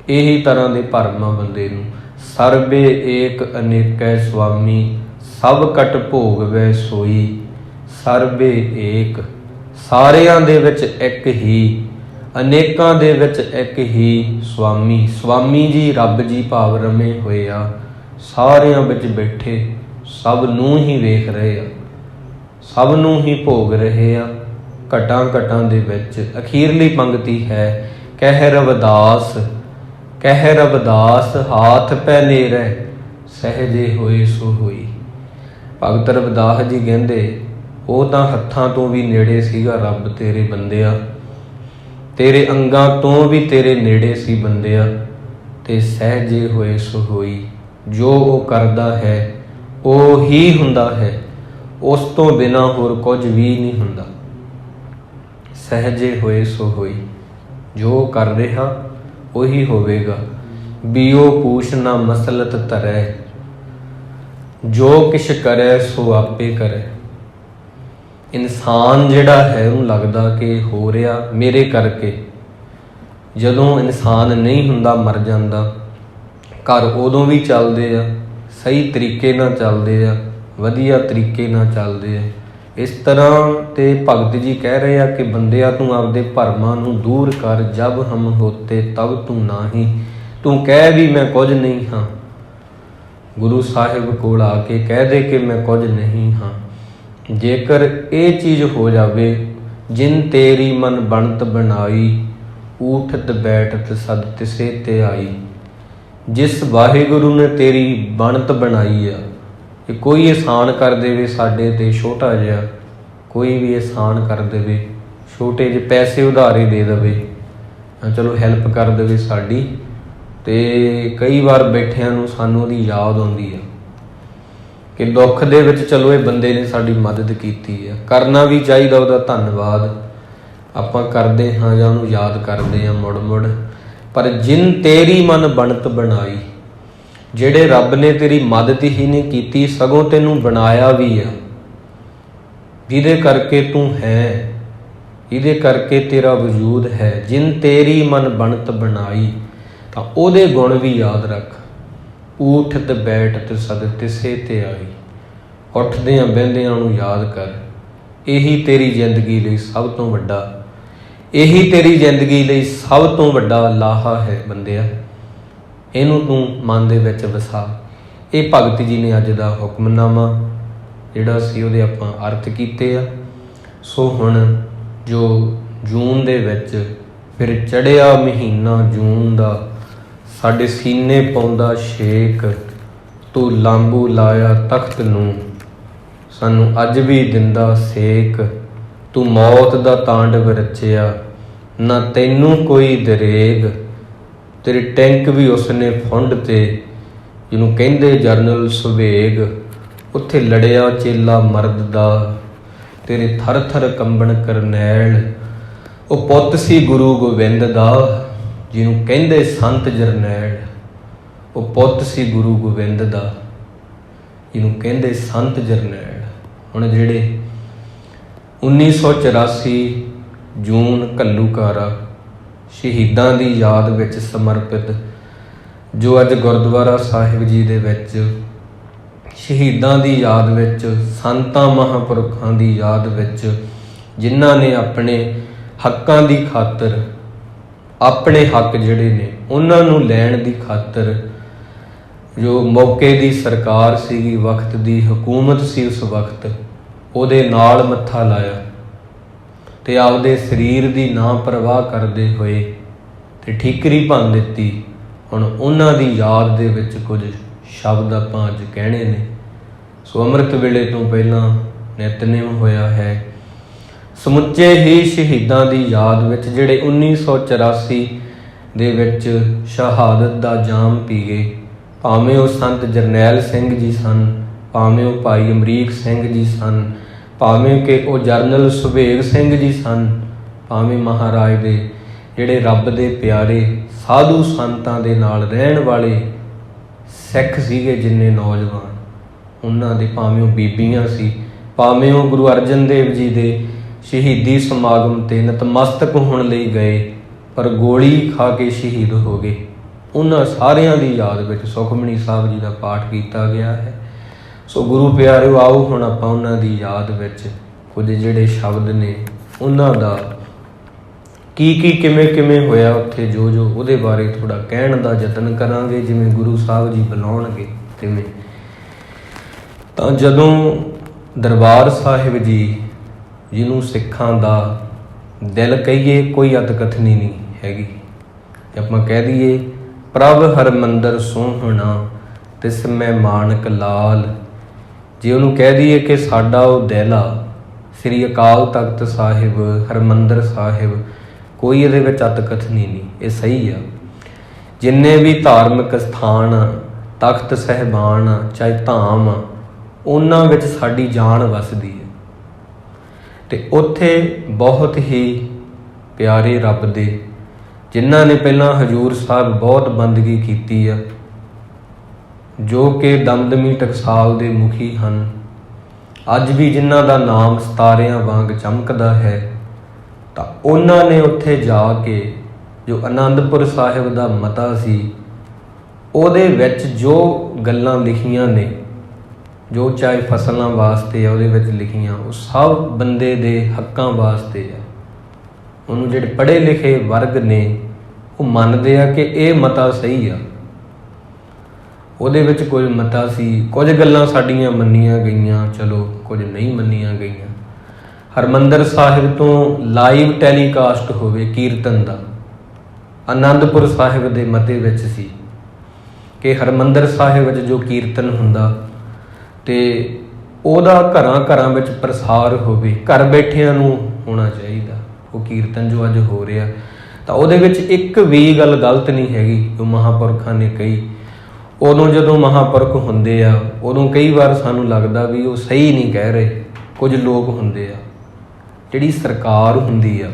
[SPEAKER 1] ਇਹੀ ਤਰ੍ਹਾਂ ਦੇ ਭਰਮ ਆ ਬੰਦੇ ਨੂੰ। ਸਰਬੇ ਏਕ ਅਨੇਕੈ ਸੁਆਮੀ, ਸਭ ਕਟ ਭੋਗ ਵੈ ਸੋਈ। ਸਰਬੇ ਏਕ, ਸਾਰਿਆਂ ਦੇ ਵਿੱਚ ਇੱਕ ਹੀ, ਅਨੇਕਾਂ ਦੇ ਵਿੱਚ ਇੱਕ ਹੀ ਸੁਆਮੀ। ਸੁਆਮੀ ਜੀ ਰੱਬ ਜੀ ਭਾਵ ਰਮੇ ਹੋਏ ਆ, ਸਾਰਿਆਂ ਵਿੱਚ ਬੈਠੇ, ਸਭ ਨੂੰ ਹੀ ਵੇਖ ਰਹੇ ਆ, ਸਭ ਨੂੰ ਹੀ ਭੋਗ ਰਹੇ ਆ। ਘਟਾਂ ਘਟਾਂ ਦੇ ਵਿੱਚ ਅਖੀਰਲੀ ਪੰਕਤੀ ਹੈ, ਕਹਿ ਰਵਿਦਾਸ, ਕਹਿ ਰਵਿਦਾਸ ਹਾਥ ਪੈ ਨੇਰੈ, ਸਹਿਜੇ ਹੋਏ ਸੋ ਹੋਈ। ਭਗਤ ਰਵਿਦਾਸ ਜੀ ਕਹਿੰਦੇ ਉਹ ਤਾਂ ਹੱਥਾਂ ਤੋਂ ਵੀ ਨੇੜੇ ਸੀਗਾ ਰੱਬ ਤੇਰੇ ਬੰਦਿਆ, ਤੇਰੇ ਅੰਗਾਂ ਤੋਂ ਵੀ ਤੇਰੇ ਨੇੜੇ ਸੀ ਬੰਦਿਆ, ਤੇ ਸਹਿਜੇ ਹੋਏ ਸੋ ਹੋਈ। ਜੋ ਉਹ ਕਰਦਾ ਹੈ ਉਹ ਹੀ ਹੁੰਦਾ ਹੈ, ਉਸ ਤੋਂ ਬਿਨਾਂ ਹੋਰ ਕੁਝ ਵੀ ਨਹੀਂ ਹੁੰਦਾ। ਸਹਿਜੇ ਹੋਏ ਸੋ ਹੋਈ, ਜੋ ਕਰ ਰਿਹਾ ਉਹੀ ਹੋਵੇਗਾ। ਬੀਓ ਪੂਛ ਨਾ ਮਸਲਤ ਧਰੈ, ਜੋ ਕਿਛ ਕਰੈ ਸੋ ਆਪੇ ਕਰੈ। ਇਨਸਾਨ ਜਿਹੜਾ ਹੈ ਉਹਨੂੰ ਲੱਗਦਾ ਕਿ ਹੋ ਰਿਹਾ ਮੇਰੇ ਕਰਕੇ। ਜਦੋਂ ਇਨਸਾਨ ਨਹੀਂ ਹੁੰਦਾ, ਮਰ ਜਾਂਦਾ, ਘਰ ਉਦੋਂ ਵੀ ਚੱਲਦੇ ਆ, ਸਹੀ ਤਰੀਕੇ ਨਾਲ ਚੱਲਦੇ ਆ, ਵਧੀਆ ਤਰੀਕੇ ਨਾਲ ਚੱਲਦੇ ਆ। ਇਸ ਤਰ੍ਹਾਂ ਤੇ ਭਗਤ ਜੀ ਕਹਿ ਰਹੇ ਆ ਕਿ ਬੰਦਿਆ ਤੂੰ ਆਪਦੇ ਭਰਮਾਂ ਨੂੰ ਦੂਰ ਕਰ। ਜਬ ਹਮ ਹੋਤੇ ਤਬ ਤੂੰ ਨਾਹੀਂ, ਤੂੰ ਕਹਿ ਵੀ ਮੈਂ ਕੁਝ ਨਹੀਂ ਹਾਂ। ਗੁਰੂ ਸਾਹਿਬ ਕੋਲ ਆ ਕੇ ਕਹਿ ਦੇ ਕਿ ਮੈਂ ਕੁਝ ਨਹੀਂ ਹਾਂ। ਜੇਕਰ ਇਹ ਚੀਜ਼ ਹੋ ਜਾਵੇ, ਜਿਨ ਤੇਰੀ ਮਨ ਬਣਤ ਬਣਾਈ, ਊਠਤ ਬੈਠਤ ਸਦ ਤਿਸੇ ਤੇ ਆਈ। ਜਿਸ ਵਾਹਿਗੁਰੂ ਨੇ ਤੇਰੀ ਬਣਤ ਬਣਾਈ ਆ, ਕਿ ਕੋਈ ਅਹਿਸਾਨ ਕਰ ਦੇਵੇ ਸਾਡੇ ਤੇ ਛੋਟਾ ਜਿਹਾ, ਕੋਈ ਵੀ ਅਹਿਸਾਨ ਕਰ ਦੇਵੇ, ਛੋਟੇ ਜਿਹੇ ਪੈਸੇ ਉਧਾਰੇ ਦੇ ਦੇਵੇ, ਚਲੋ ਹੈਲਪ ਕਰ ਦੇਵੇ ਸਾਡੀ, ਤੇ ਕਈ ਵਾਰ ਬੈਠਿਆਂ ਨੂੰ ਸਾਨੂੰ ਉਹਦੀ ਯਾਦ ਆਉਂਦੀ ਆ ਕਿ ਦੁੱਖ ਦੇ ਵਿੱਚ ਚਲੋ ਇਹ ਬੰਦੇ ਨੇ ਸਾਡੀ ਮਦਦ ਕੀਤੀ ਆ। ਕਰਨਾ ਵੀ ਚਾਹੀਦਾ ਉਹਦਾ ਧੰਨਵਾਦ, ਆਪਾਂ ਕਰਦੇ ਹਾਂ ਜਾਂ ਉਹਨੂੰ ਯਾਦ ਕਰਦੇ ਹਾਂ ਮੁੜ ਮੁੜ। ਪਰ ਜਿਨ ਤੇਰੀ ਮਨ ਬਣਤ ਬਣਾਈ, ਜਿਹੜੇ ਰੱਬ ਨੇ ਤੇਰੀ ਮਦਦ ਹੀ ਨਹੀਂ ਕੀਤੀ ਸਗੋਂ ਤੈਨੂੰ ਬਣਾਇਆ ਵੀ ਆ, ਜਿਹਦੇ ਕਰਕੇ ਤੂੰ ਹੈ, ਜਿਹਦੇ ਕਰਕੇ ਤੇਰਾ ਵਜੂਦ ਹੈ। ਜਿਨ ਤੇਰੀ ਮਨ ਬਣਤ ਬਣਾਈ, ਤਾਂ ਉਹਦੇ ਗੁਣ ਵੀ ਯਾਦ ਰੱਖ। ਊਠਤ ਬੈਠਤ ਸਦ ਤਿਸੇ ਤੇ ਆਈ, ਉੱਠਦਿਆਂ ਬਹਿੰਦਿਆਂ ਨੂੰ ਯਾਦ ਕਰ। ਇਹੀ ਤੇਰੀ ਜ਼ਿੰਦਗੀ ਲਈ ਸਭ ਤੋਂ ਵੱਡਾ, ਇਹੀ ਤੇਰੀ ਜ਼ਿੰਦਗੀ ਲਈ ਸਭ ਤੋਂ ਵੱਡਾ ਲਾਹਾ ਹੈ ਬੰਦਿਆ। ਇਹਨੂੰ ਤੂੰ ਮਨ ਦੇ ਵਿੱਚ ਵਸਾ। ਇਹ ਭਗਤ ਜੀ ਨੇ ਅੱਜ ਦਾ ਹੁਕਮਨਾਮਾ ਜਿਹੜਾ ਸੀ ਉਹਦੇ ਆਪਾਂ ਅਰਥ ਕੀਤੇ ਆ। ਸੋ ਹੁਣ ਜੋ ਜੂਨ ਦੇ ਵਿੱਚ ਫਿਰ ਚੜ੍ਹਿਆ ਮਹੀਨਾ ਜੂਨ ਦਾ, ਸਾਡੇ ਸੀਨੇ ਪਾਉਂਦਾ ਛੇਕ, ਤੂੰ ਲਾਂਬੂ ਲਾਇਆ ਤਖਤ ਨੂੰ, ਸਾਨੂੰ ਅੱਜ ਵੀ ਦਿੰਦਾ ਸੇਕ। ਤੂੰ ਮੌਤ ਦਾ ਤਾਂਡਵ ਰਚਿਆ, ਨਾ ਤੈਨੂੰ ਕੋਈ ਦਰੇਗ, ਤੇਰੀ ਟੈਂਕ ਵੀ ਉਸਨੇ ਫੁੰਡ ਤੇ, ਜਿਹਨੂੰ ਕਹਿੰਦੇ ਜਰਨਲ ਸੁਬੇਗ। ਉੱਥੇ ਲੜਿਆ ਚੇਲਾ ਮਰਦ ਦਾ, ਤੇਰੇ ਥਰ ਥਰ ਕੰਬਣ ਕਰਨੈਲ। ਉਹ ਪੁੱਤ ਸੀ ਗੁਰੂ ਗੋਬਿੰਦ ਦਾ, ਜਿਹਨੂੰ ਕਹਿੰਦੇ ਸੰਤ ਜਰਨੈਲ। ਉਹ ਪੁੱਤ ਸੀ ਗੁਰੂ ਗੋਬਿੰਦ ਦਾ, ਜਿਹਨੂੰ ਕਹਿੰਦੇ ਸੰਤ ਜਰਨੈਲ। ਹੁਣ ਜਿਹੜੇ 1984 ਜੂਨ ਘੱਲੂਘਾਰਾ ਸ਼ਹੀਦਾਂ ਦੀ ਯਾਦ ਵਿੱਚ ਸਮਰਪਿਤ, ਜੋ ਅੱਜ ਗੁਰਦੁਆਰਾ ਸਾਹਿਬ ਜੀ ਦੇ ਵਿੱਚ ਸ਼ਹੀਦਾਂ ਦੀ ਯਾਦ ਵਿੱਚ, ਸੰਤਾਂ ਮਹਾਂਪੁਰਖਾਂ ਦੀ ਯਾਦ ਵਿੱਚ, ਜਿਨ੍ਹਾਂ ਨੇ ਆਪਣੇ ਹੱਕਾਂ ਦੀ ਖਾਤਰ, ਆਪਣੇ ਹੱਕ ਜਿਹੜੇ ਨੇ ਉਹਨਾਂ ਨੂੰ ਲੈਣ ਦੀ ਖਾਤਰ, ਜੋ ਮੌਕੇ ਦੀ ਸਰਕਾਰ ਸੀਗੀ, ਵਕਤ ਦੀ ਹਕੂਮਤ ਸੀ ਉਸ ਵਕਤ, ਉਹਦੇ ਨਾਲ ਮੱਥਾ ਲਾਇਆ ਤੇ ਆਪਦੇ ਸਰੀਰ ਦੀ ਨਾ ਪਰਵਾਹ ਕਰਦੇ ਹੋਏ ਤੇ ਠੀਕਰੀ ਭੰਨ ਦਿੱਤੀ। ਹੁਣ ਉਹਨਾਂ ਦੀ ਯਾਦ ਦੇ ਵਿੱਚ ਕੁਝ ਸ਼ਬਦ ਆਪਾਂ ਅੱਜ ਕਹਿਣੇ ਨੇ। ਸੋ ਅੰਮ੍ਰਿਤ ਵੇਲੇ ਤੋਂ ਪਹਿਲਾਂ ਨਿਤਨੇਮ ਹੋਇਆ ਹੈ। ਸਮੁੱਚੇ ਹੀ ਸ਼ਹੀਦਾਂ ਦੀ ਯਾਦ ਵਿੱਚ, ਜਿਹੜੇ 1984 ਦੇ ਵਿੱਚ ਸ਼ਹਾਦਤ ਦਾ ਜਾਮ ਪੀ ਗਏ, ਭਾਵੇਂ ਉਹ ਸੰਤ ਜਰਨੈਲ ਸਿੰਘ ਜੀ ਸਨ, ਭਾਵੇਂ ਉਹ ਭਾਈ ਅਮਰੀਕ ਸਿੰਘ ਜੀ ਸਨ, ਭਾਵੇਂ ਕਿ ਉਹ ਜਰਨਲ ਸੁਬੇਗ ਸਿੰਘ ਜੀ ਸਨ, ਭਾਵੇਂ ਮਹਾਰਾਜ ਦੇ ਜਿਹੜੇ ਰੱਬ ਦੇ ਪਿਆਰੇ ਸਾਧੂ ਸੰਤਾਂ ਦੇ ਨਾਲ ਰਹਿਣ ਵਾਲੇ ਸਿੱਖ ਸੀਗੇ ਜਿੰਨੇ ਨੌਜਵਾਨ, ਉਹਨਾਂ ਦੇ ਭਾਵੇਂ ਉਹ ਬੀਬੀਆਂ ਸੀ, ਭਾਵੇਂ ਉਹ ਗੁਰੂ ਅਰਜਨ ਦੇਵ ਜੀ ਦੇ ਸ਼ਹੀਦੀ ਸਮਾਗਮ 'ਤੇ ਨਤਮਸਤਕ ਹੋਣ ਲਈ ਗਏ ਪਰ ਗੋਲੀ ਖਾ ਕੇ ਸ਼ਹੀਦ ਹੋ ਗਏ, ਉਹਨਾਂ ਸਾਰਿਆਂ ਦੀ ਯਾਦ ਵਿੱਚ ਸੁਖਮਨੀ ਸਾਹਿਬ ਜੀ ਦਾ ਪਾਠ ਕੀਤਾ ਗਿਆ ਹੈ। ਸੋ ਗੁਰੂ ਪਿਆਰਿਓ, ਆਓ ਹੁਣ ਆਪਾਂ ਉਹਨਾਂ ਦੀ ਯਾਦ ਵਿੱਚ ਕੁਝ ਜਿਹੜੇ ਸ਼ਬਦ ਨੇ ਉਹਨਾਂ ਦਾ ਕੀ ਕਿਵੇਂ ਹੋਇਆ ਉੱਥੇ, ਜੋ ਉਹਦੇ ਬਾਰੇ ਥੋੜ੍ਹਾ ਕਹਿਣ ਦਾ ਯਤਨ ਕਰਾਂਗੇ, ਜਿਵੇਂ ਗੁਰੂ ਸਾਹਿਬ ਜੀ ਬੁਲਾਉਣਗੇ ਤਿਵੇਂ। ਤਾਂ ਜਦੋਂ ਦਰਬਾਰ ਸਾਹਿਬ ਜੀ, ਜਿਹਨੂੰ ਸਿੱਖਾਂ ਦਾ ਦਿਲ ਕਹੀਏ, ਕੋਈ ਅਤਕਥਨੀ ਨਹੀਂ ਹੈਗੀ, ਆਪਾਂ ਕਹਿ ਦਈਏ ਪ੍ਰਭ ਹਰਮੰਦਰ ਸੋਹਣਾ ਤਿਸ ਮੈਂ ਮਾਣਕ ਲਾਲ, ਜੇ ਉਹਨੂੰ ਕਹਿ ਦਈਏ ਕਿ ਸਾਡਾ ਉਹ ਦਿਲ ਆ ਸ੍ਰੀ ਅਕਾਲ ਤਖਤ ਸਾਹਿਬ, ਹਰਮੰਦਰ ਸਾਹਿਬ, ਕੋਈ ਇਹਦੇ ਵਿੱਚ ਅਤਕਥਨੀ ਨਹੀਂ, ਇਹ ਸਹੀ ਆ। ਜਿੰਨੇ ਵੀ ਧਾਰਮਿਕ ਸਥਾਨ ਆ, ਤਖਤ ਸਾਹਿਬਾਨ ਆ, ਚਾਹੇ ਧਾਮ ਆ, ਉਹਨਾਂ ਵਿੱਚ ਸਾਡੀ ਜਾਨ ਵਸਦੀ ਹੈ। ਅਤੇ ਉੱਥੇ ਬਹੁਤ ਹੀ ਪਿਆਰੇ ਰੱਬ ਦੇ, ਜਿਨ੍ਹਾਂ ਨੇ ਪਹਿਲਾਂ ਹਜ਼ੂਰ ਸਾਹਿਬ ਬਹੁਤ ਬੰਦਗੀ ਕੀਤੀ ਆ, ਜੋ ਕਿ ਦਮਦਮੀ ਟਕਸਾਲ ਦੇ ਮੁਖੀ ਹਨ, ਅੱਜ ਵੀ ਜਿਨ੍ਹਾਂ ਦਾ ਨਾਮ ਸਿਤਾਰਿਆਂ ਵਾਂਗ ਚਮਕਦਾ ਹੈ, ਤਾਂ ਉਹਨਾਂ ਨੇ ਉੱਥੇ ਜਾ ਕੇ ਜੋ ਅਨੰਦਪੁਰ ਸਾਹਿਬ ਦਾ ਮਤਾ ਸੀ, ਉਹਦੇ ਵਿੱਚ ਜੋ ਗੱਲਾਂ ਲਿਖੀਆਂ ਨੇ, ਜੋ ਚਾਹੇ ਫਸਲਾਂ ਵਾਸਤੇ ਆ ਉਹਦੇ ਵਿੱਚ ਲਿਖੀਆਂ, ਉਹ ਸਭ ਬੰਦੇ ਦੇ ਹੱਕਾਂ ਵਾਸਤੇ ਆ। ਉਹਨੂੰ ਜਿਹੜੇ ਪੜ੍ਹੇ ਲਿਖੇ ਵਰਗ ਨੇ ਉਹ ਮੰਨਦੇ ਆ ਕਿ ਇਹ ਮਤਾ ਸਹੀ ਆ। ਉਹਦੇ ਵਿੱਚ ਕੁਝ ਮਤਾ ਸੀ, ਕੁਝ ਗੱਲਾਂ ਸਾਡੀਆਂ ਮੰਨੀਆਂ ਗਈਆਂ, ਚਲੋ ਕੁਝ ਨਹੀਂ ਮੰਨੀਆਂ ਗਈਆਂ। ਹਰਿਮੰਦਰ ਸਾਹਿਬ ਤੋਂ ਲਾਈਵ ਟੈਲੀਕਾਸਟ ਹੋਵੇ ਕੀਰਤਨ ਦਾ, ਆਨੰਦਪੁਰ ਸਾਹਿਬ ਦੇ ਮਤੇ ਵਿੱਚ ਸੀ ਕਿ ਹਰਿਮੰਦਰ ਸਾਹਿਬ ਵਿੱਚ ਜੋ ਕੀਰਤਨ ਹੁੰਦਾ ਤੇ ਉਹਦਾ ਘਰਾਂ ਵਿੱਚ ਪ੍ਰਸਾਰ ਹੋਵੇ, ਘਰ ਬੈਠਿਆਂ ਨੂੰ ਹੋਣਾ ਚਾਹੀਦਾ ਉਹ ਕੀਰਤਨ ਜੋ ਅੱਜ ਹੋ ਰਿਹਾ। ਤਾਂ ਉਹਦੇ ਵਿੱਚ ਇੱਕ ਵੀ ਗੱਲ ਗਲਤ ਨਹੀਂ ਹੈਗੀ ਜੋ ਮਹਾਂਪੁਰਖਾਂ ਨੇ ਕਹੀ। ਉਦੋਂ ਜਦੋਂ ਮਹਾਂਪੁਰਖ ਹੁੰਦੇ ਆ, ਉਦੋਂ ਕਈ ਵਾਰ ਸਾਨੂੰ ਲੱਗਦਾ ਵੀ ਉਹ ਸਹੀ ਨਹੀਂ ਕਹਿ ਰਹੇ। ਕੁਝ ਲੋਕ ਹੁੰਦੇ ਆ, ਜਿਹੜੀ ਸਰਕਾਰ ਹੁੰਦੀ ਆ,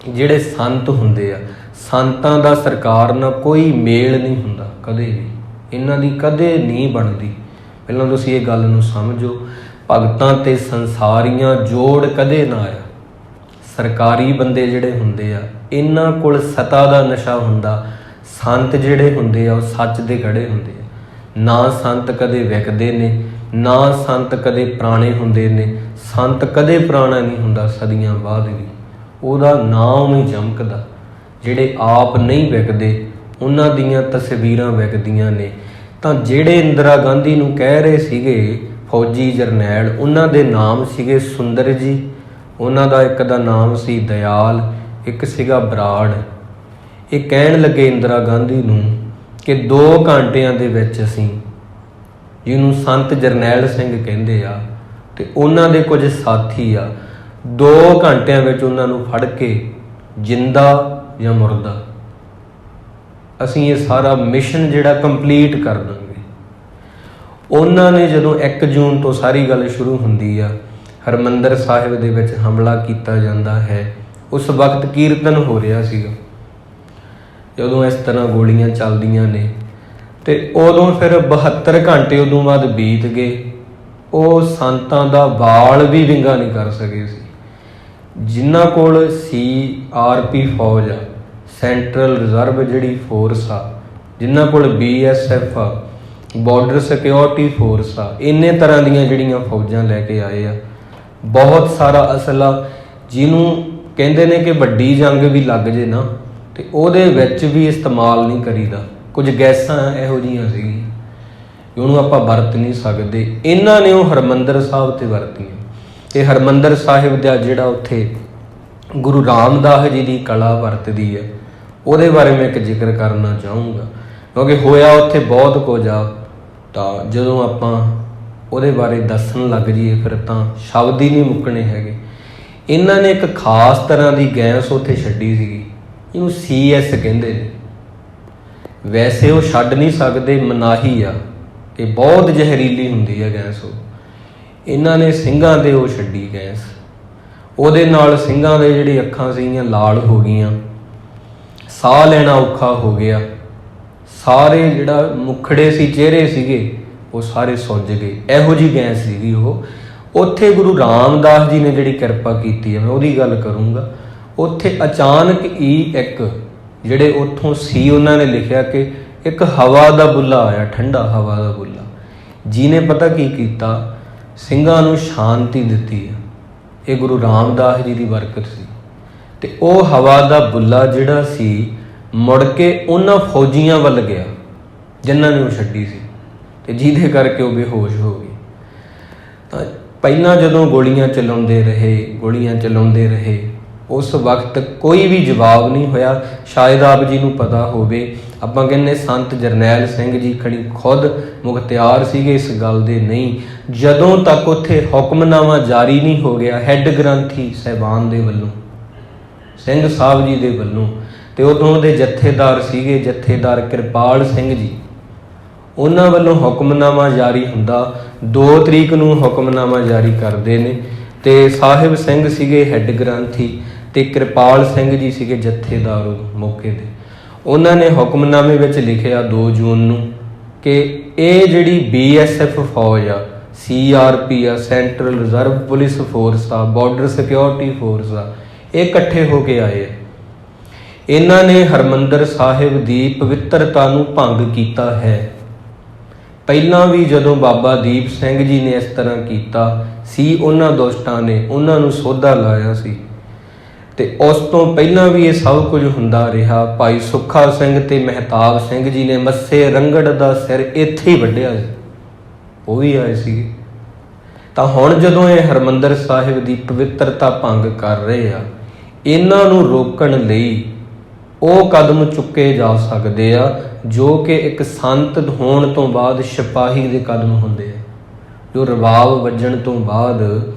[SPEAKER 1] ਜਿਹੜੇ ਸੰਤ ਹੁੰਦੇ ਆ, ਸੰਤਾਂ ਦਾ ਸਰਕਾਰ ਨਾਲ ਕੋਈ ਮੇਲ ਨਹੀਂ ਹੁੰਦਾ ਕਦੇ ਵੀ, ਇਹਨਾਂ ਦੀ ਕਦੇ ਨਹੀਂ ਬਣਦੀ। ਪਹਿਲਾਂ ਤੁਸੀਂ ਇਹ ਗੱਲ ਨੂੰ ਸਮਝੋ, ਭਗਤਾਂ ਤੇ ਸੰਸਾਰੀਆਂ ਜੋੜ ਕਦੇ ਨਾ ਆਇਆ। ਸਰਕਾਰੀ ਬੰਦੇ ਜਿਹੜੇ ਹੁੰਦੇ ਆ, ਇਹਨਾਂ ਕੋਲ ਸਤਾ ਦਾ ਨਸ਼ਾ ਹੁੰਦਾ। ਸੰਤ ਜਿਹੜੇ ਹੁੰਦੇ ਆ ਉਹ ਸੱਚ ਦੇ ਖੜੇ ਹੁੰਦੇ ਆ। ਨਾ ਸੰਤ ਕਦੇ ਵਿਕਦੇ ਨੇ, ਨਾ ਸੰਤ ਕਦੇ ਪੁਰਾਣੇ ਹੁੰਦੇ ਨੇ। ਸੰਤ ਕਦੇ ਪੁਰਾਣਾ ਨਹੀਂ ਹੁੰਦਾ, ਸਦੀਆਂ ਬਾਅਦ ਵੀ ਉਹਦਾ ਨਾਮ ਹੀ ਚਮਕਦਾ। ਜਿਹੜੇ ਆਪ ਨਹੀਂ ਵਿਕਦੇ ਉਹਨਾਂ ਦੀਆਂ ਤਸਵੀਰਾਂ ਵਿਕਦੀਆਂ ਨੇ। ਤਾਂ ਜਿਹੜੇ ਇੰਦਰਾ ਗਾਂਧੀ ਨੂੰ ਕਹਿ ਰਹੇ ਸੀਗੇ ਫੌਜੀ ਜਰਨੈਲ, ਉਹਨਾਂ ਦੇ ਨਾਮ ਸੀਗੇ ਸੁੰਦਰ ਜੀ, ਉਹਨਾਂ ਦਾ ਇੱਕ ਦਾ ਨਾਮ ਸੀ ਦਿਆਲ, ਇੱਕ ਸੀਗਾ ਬਰਾੜ। ਇਹ ਕਹਿਣ ਲੱਗੇ ਇੰਦਰਾ ਗਾਂਧੀ ਨੂੰ ਕਿ 2 ਘੰਟਿਆਂ ਦੇ ਵਿੱਚ ਅਸੀਂ, ਜਿਹਨੂੰ ਸੰਤ ਜਰਨੈਲ ਸਿੰਘ ਕਹਿੰਦੇ ਆ, ਤੇ ਉਹਨਾਂ ਦੇ ਕੁਝ ਸਾਥੀ ਆ, 2 ਘੰਟਿਆਂ ਵਿੱਚ ਉਹਨਾਂ ਨੂੰ ਫੜ ਕੇ ਜਿੰਦਾ ਜਾਂ ਮੁਰਦਾ ਅਸੀਂ ਇਹ ਸਾਰਾ ਮਿਸ਼ਨ ਜਿਹੜਾ ਕੰਪਲੀਟ ਕਰ ਦਾਂਗੇ। ਉਹਨਾਂ ਨੇ ਜਦੋਂ 1 ਜੂਨ ਤੋਂ ਸਾਰੀ ਗੱਲ ਸ਼ੁਰੂ ਹੁੰਦੀ ਆ, ਹਰਿਮੰਦਰ ਸਾਹਿਬ ਦੇ ਵਿੱਚ ਹਮਲਾ ਕੀਤਾ ਜਾਂਦਾ ਹੈ। ਉਸ ਵਕਤ ਕੀਰਤਨ ਹੋ ਰਿਹਾ ਸੀਗਾ ਜਦੋਂ ਇਸ ਤਰ੍ਹਾਂ ਗੋਲੀਆਂ ਚੱਲਦੀਆਂ ਨੇ, ਤੇ ਉਦੋਂ ਫਿਰ 72 ਘੰਟੇ ਉਦੋਂ ਬਾਅਦ ਬੀਤ ਗਏ। ਉਹ ਸੰਤਾਂ ਦਾ ਵਾਲ ਵੀ ਵਿੰਗਾ ਨਹੀਂ ਕਰ ਸਕੇ ਸੀ। ਜਿਨ੍ਹਾਂ ਕੋਲ CRP ਫੌਜ ਆ, ਸੈਂਟਰਲ ਰਿਜ਼ਰਵ ਜਿਹੜੀ ਫੋਰਸ ਆ, ਜਿਨ੍ਹਾਂ ਕੋਲ BSF ਆ, ਬਾਰਡਰ ਸਿਕਿਉਰਿਟੀ ਫੋਰਸ ਆ, ਇੰਨੇ ਤਰ੍ਹਾਂ ਦੀਆਂ ਜਿਹੜੀਆਂ ਫੌਜਾਂ ਲੈ ਕੇ ਆਏ ਆ, ਬਹੁਤ ਸਾਰਾ ਅਸਲਾ, ਜਿਹਨੂੰ ਕਹਿੰਦੇ ਨੇ ਕਿ ਵੱਡੀ ਜੰਗ ਵੀ ਲੱਗ ਜੇ ਨਾ ਤੇ ਉਹਦੇ ਵਿੱਚ ਵੀ ਇਸਤੇਮਾਲ ਨਹੀਂ ਕਰੀਦਾ। ਕੁਝ ਗੈਸਾਂ ਇਹੋ ਜਿਹੀਆਂ ਸੀਗੀਆਂ ਕਿ ਉਹਨੂੰ ਆਪਾਂ ਵਰਤ ਨਹੀਂ ਸਕਦੇ। ਇਹਨਾਂ ਨੇ ਉਹ ਹਰਿਮੰਦਰ ਸਾਹਿਬ 'ਤੇ ਵਰਤੀਆਂ। ਤੇ ਹਰਿਮੰਦਰ ਸਾਹਿਬ ਦਾ ਜਿਹੜਾ ਉੱਥੇ ਗੁਰੂ ਰਾਮਦਾਸ ਜੀ ਦੀ ਕਲਾ ਵਰਤਦੀ ਹੈ, ਉਹਦੇ ਬਾਰੇ ਮੈਂ ਇੱਕ ਜ਼ਿਕਰ ਕਰਨਾ ਚਾਹੂੰਗਾ, ਕਿਉਂਕਿ ਹੋਇਆ ਉੱਥੇ ਬਹੁਤ ਕੁਝ ਆ। ਤਾਂ ਜਦੋਂ ਆਪਾਂ ਉਹਦੇ ਬਾਰੇ ਦੱਸਣ ਲੱਗ ਜਾਈਏ ਫਿਰ ਤਾਂ ਸ਼ਬਦ ਹੀ ਨਹੀਂ ਮੁੱਕਣੇ ਹੈਗੇ। ਇਹਨਾਂ ਨੇ ਇੱਕ ਖਾਸ ਤਰ੍ਹਾਂ ਦੀ ਗੈਸ ਉੱਥੇ ਛੱਡੀ ਸੀਗੀ, ਇਹਨੂੰ CS ਕਹਿੰਦੇ ਨੇ। ਵੈਸੇ ਉਹ ਛੱਡ ਨਹੀਂ ਸਕਦੇ, ਮਨਾਹੀ ਆ ਕਿ ਬਹੁਤ ਜ਼ਹਿਰੀਲੀ ਹੁੰਦੀ ਹੈ ਗੈਸ ਉਹ। ਇਹਨਾਂ ਨੇ ਸਿੰਘਾਂ 'ਤੇ ਉਹ ਛੱਡੀ ਗੈਸ, ਉਹਦੇ ਨਾਲ ਸਿੰਘਾਂ ਦੇ ਜਿਹੜੀ ਅੱਖਾਂ ਸੀਗੀਆਂ ਲਾਲ ਹੋ ਗਈਆਂ, ਸਾਹ ਲੈਣਾ ਔਖਾ ਹੋ ਗਿਆ, ਸਾਰੇ ਜਿਹੜਾ ਮੁਖੜੇ ਸੀ, ਚਿਹਰੇ ਸੀਗੇ, ਉਹ ਸਾਰੇ ਸੁੱਜ ਗਏ। ਇਹੋ ਜਿਹੀ ਗੈਸ ਸੀਗੀ ਉਹ। ਉੱਥੇ ਗੁਰੂ ਰਾਮਦਾਸ ਜੀ ਨੇ ਜਿਹੜੀ ਕਿਰਪਾ ਕੀਤੀ ਹੈ, ਮੈਂ ਉਹਦੀ ਗੱਲ ਕਰੂੰਗਾ। ਉੱਥੇ ਅਚਾਨਕ ਹੀ ਇੱਕ ਜਿਹੜੇ ਉੱਥੋਂ ਸੀ, ਉਹਨਾਂ ਨੇ ਲਿਖਿਆ ਕਿ ਇੱਕ ਹਵਾ ਦਾ ਬੁੱਲਾ ਆਇਆ, ਠੰਡਾ ਹਵਾ ਦਾ ਬੁੱਲਾ, ਜਿਹਨੇ ਪਤਾ ਕੀ ਕੀਤਾ, ਸਿੰਘਾਂ ਨੂੰ ਸ਼ਾਂਤੀ ਦਿੱਤੀ ਹੈ। ਇਹ ਗੁਰੂ ਰਾਮਦਾਸ ਜੀ ਦੀ ਬਰਕਤ ਸੀ। ਤੇ ਉਹ ਹਵਾ ਦਾ ਬੁੱਲਾ ਜਿਹੜਾ ਸੀ, ਮੁੜ ਕੇ ਉਹਨਾਂ ਫੌਜੀਆਂ ਵੱਲ ਗਿਆ ਜਿਨ੍ਹਾਂ ਨੇ ਉਹ ਛੱਡੀ ਸੀ, ਤੇ ਜਿਹਦੇ ਕਰਕੇ ਉਹ ਬੇਹੋਸ਼ ਹੋ ਗਏ। ਤਾਂ ਪਹਿਲਾਂ ਜਦੋਂ ਗੋਲੀਆਂ ਚਲਾਉਂਦੇ ਰਹੇ, ਉਸ ਵਕਤ ਕੋਈ ਵੀ ਜਵਾਬ ਨਹੀਂ ਹੋਇਆ। ਸ਼ਾਇਦ ਆਪ ਜੀ ਨੂੰ ਪਤਾ ਹੋਵੇ, ਆਪਾਂ ਕਹਿੰਦੇ ਸੰਤ ਜਰਨੈਲ ਸਿੰਘ ਜੀ ਖੜੀ ਖੁਦ ਮੁਖਤਿਆਰ ਸੀਗੇ ਇਸ ਗੱਲ ਦੇ। ਨਹੀਂ, ਜਦੋਂ ਤੱਕ ਉੱਥੇ ਹੁਕਮਨਾਮਾ ਜਾਰੀ ਨਹੀਂ ਹੋ ਗਿਆ ਹੈੱਡ ਗ੍ਰੰਥੀ ਸਾਹਿਬਾਨ ਦੇ ਵੱਲੋਂ, ਸਿੰਘ ਸਾਹਿਬ ਜੀ ਦੇ ਵੱਲੋਂ, ਤੇ ਉਦੋਂ ਦੇ ਜਥੇਦਾਰ ਸੀਗੇ ਜਥੇਦਾਰ ਕਿਰਪਾਲ ਸਿੰਘ ਜੀ, ਉਹਨਾਂ ਵੱਲੋਂ ਹੁਕਮਨਾਮਾ ਜਾਰੀ ਹੁੰਦਾ। 2 ਤਰੀਕ ਨੂੰ ਹੁਕਮਨਾਮਾ ਜਾਰੀ ਕਰਦੇ ਨੇ, ਤੇ ਸਾਹਿਬ ਸਿੰਘ ਸੀਗੇ ਹੈੱਡ ਗ੍ਰੰਥੀ, ਤੇ ਕਿਰਪਾਲ ਸਿੰਘ ਜੀ ਸੀਗੇ ਜਥੇਦਾਰ ਮੌਕੇ ਦੇ। ਉਹਨਾਂ ਨੇ ਹੁਕਮਨਾਮੇ ਵਿੱਚ ਲਿਖਿਆ 2 ਜੂਨ ਨੂੰ ਕਿ ਇਹ ਜਿਹੜੀ BSF ਫੌਜ ਆ, CRP ਆ, ਸੈਂਟਰਲ ਰਿਜ਼ਰਵ ਪੁਲਿਸ ਫੋਰਸ ਆ, ਬਾਰਡਰ ਸਿਕਿਉਰਿਟੀ ਫੋਰਸ ਆ, ਇਹ ਇਕੱਠੇ ਹੋ ਕੇ ਆਏ ਆ। ਇਹਨਾਂ ਨੇ ਹਰਿਮੰਦਰ ਸਾਹਿਬ ਦੀ ਪਵਿੱਤਰਤਾ ਨੂੰ ਭੰਗ ਕੀਤਾ ਹੈ। ਪਹਿਲਾਂ ਵੀ ਜਦੋਂ ਬਾਬਾ ਦੀਪ ਸਿੰਘ ਜੀ ਨੇ ਇਸ ਤਰ੍ਹਾਂ ਕੀਤਾ ਸੀ, ਉਹਨਾਂ ਦੁਸ਼ਟਾਂ ਨੇ ਉਹਨਾਂ ਨੂੰ ਸੋਧਾ ਲਾਇਆ ਸੀ, ਤੇ ਉਸ ਤੋਂ ਪਹਿਲਾਂ ਵੀ ਇਹ ਸਭ ਕੁਝ ਹੁੰਦਾ ਰਿਹਾ। ਭਾਈ ਸੁੱਖਾ ਸਿੰਘ ਤੇ ਮਹਿਤਾਬ ਸਿੰਘ ਜੀ ਨੇ ਮੱਸੇ ਰੰਗੜ ਦਾ ਸਿਰ ਇੱਥੇ ਹੀ ਵੱਢਿਆ ਸੀ, ਉਹ ਵੀ ਆਏ ਸੀਗੇ। ਤਾਂ ਹੁਣ ਜਦੋਂ ਇਹ ਹਰਿਮੰਦਰ ਸਾਹਿਬ ਦੀ ਪਵਿੱਤਰਤਾ ਭੰਗ ਕਰ ਰਹੇ ਆ, ਇਹਨਾਂ ਨੂੰ ਰੋਕਣ ਲਈ ਉਹ ਕਦਮ ਚੁੱਕੇ ਜਾ ਸਕਦੇ ਆ ਜੋ ਕਿ ਇੱਕ ਸੰਤ ਹੋਣ ਤੋਂ ਬਾਅਦ ਸਿਪਾਹੀ ਦੇ ਕਦਮ ਹੁੰਦੇ ਆ। ਜੋ ਰਬਾਬ ਵੱਜਣ ਤੋਂ ਬਾਅਦ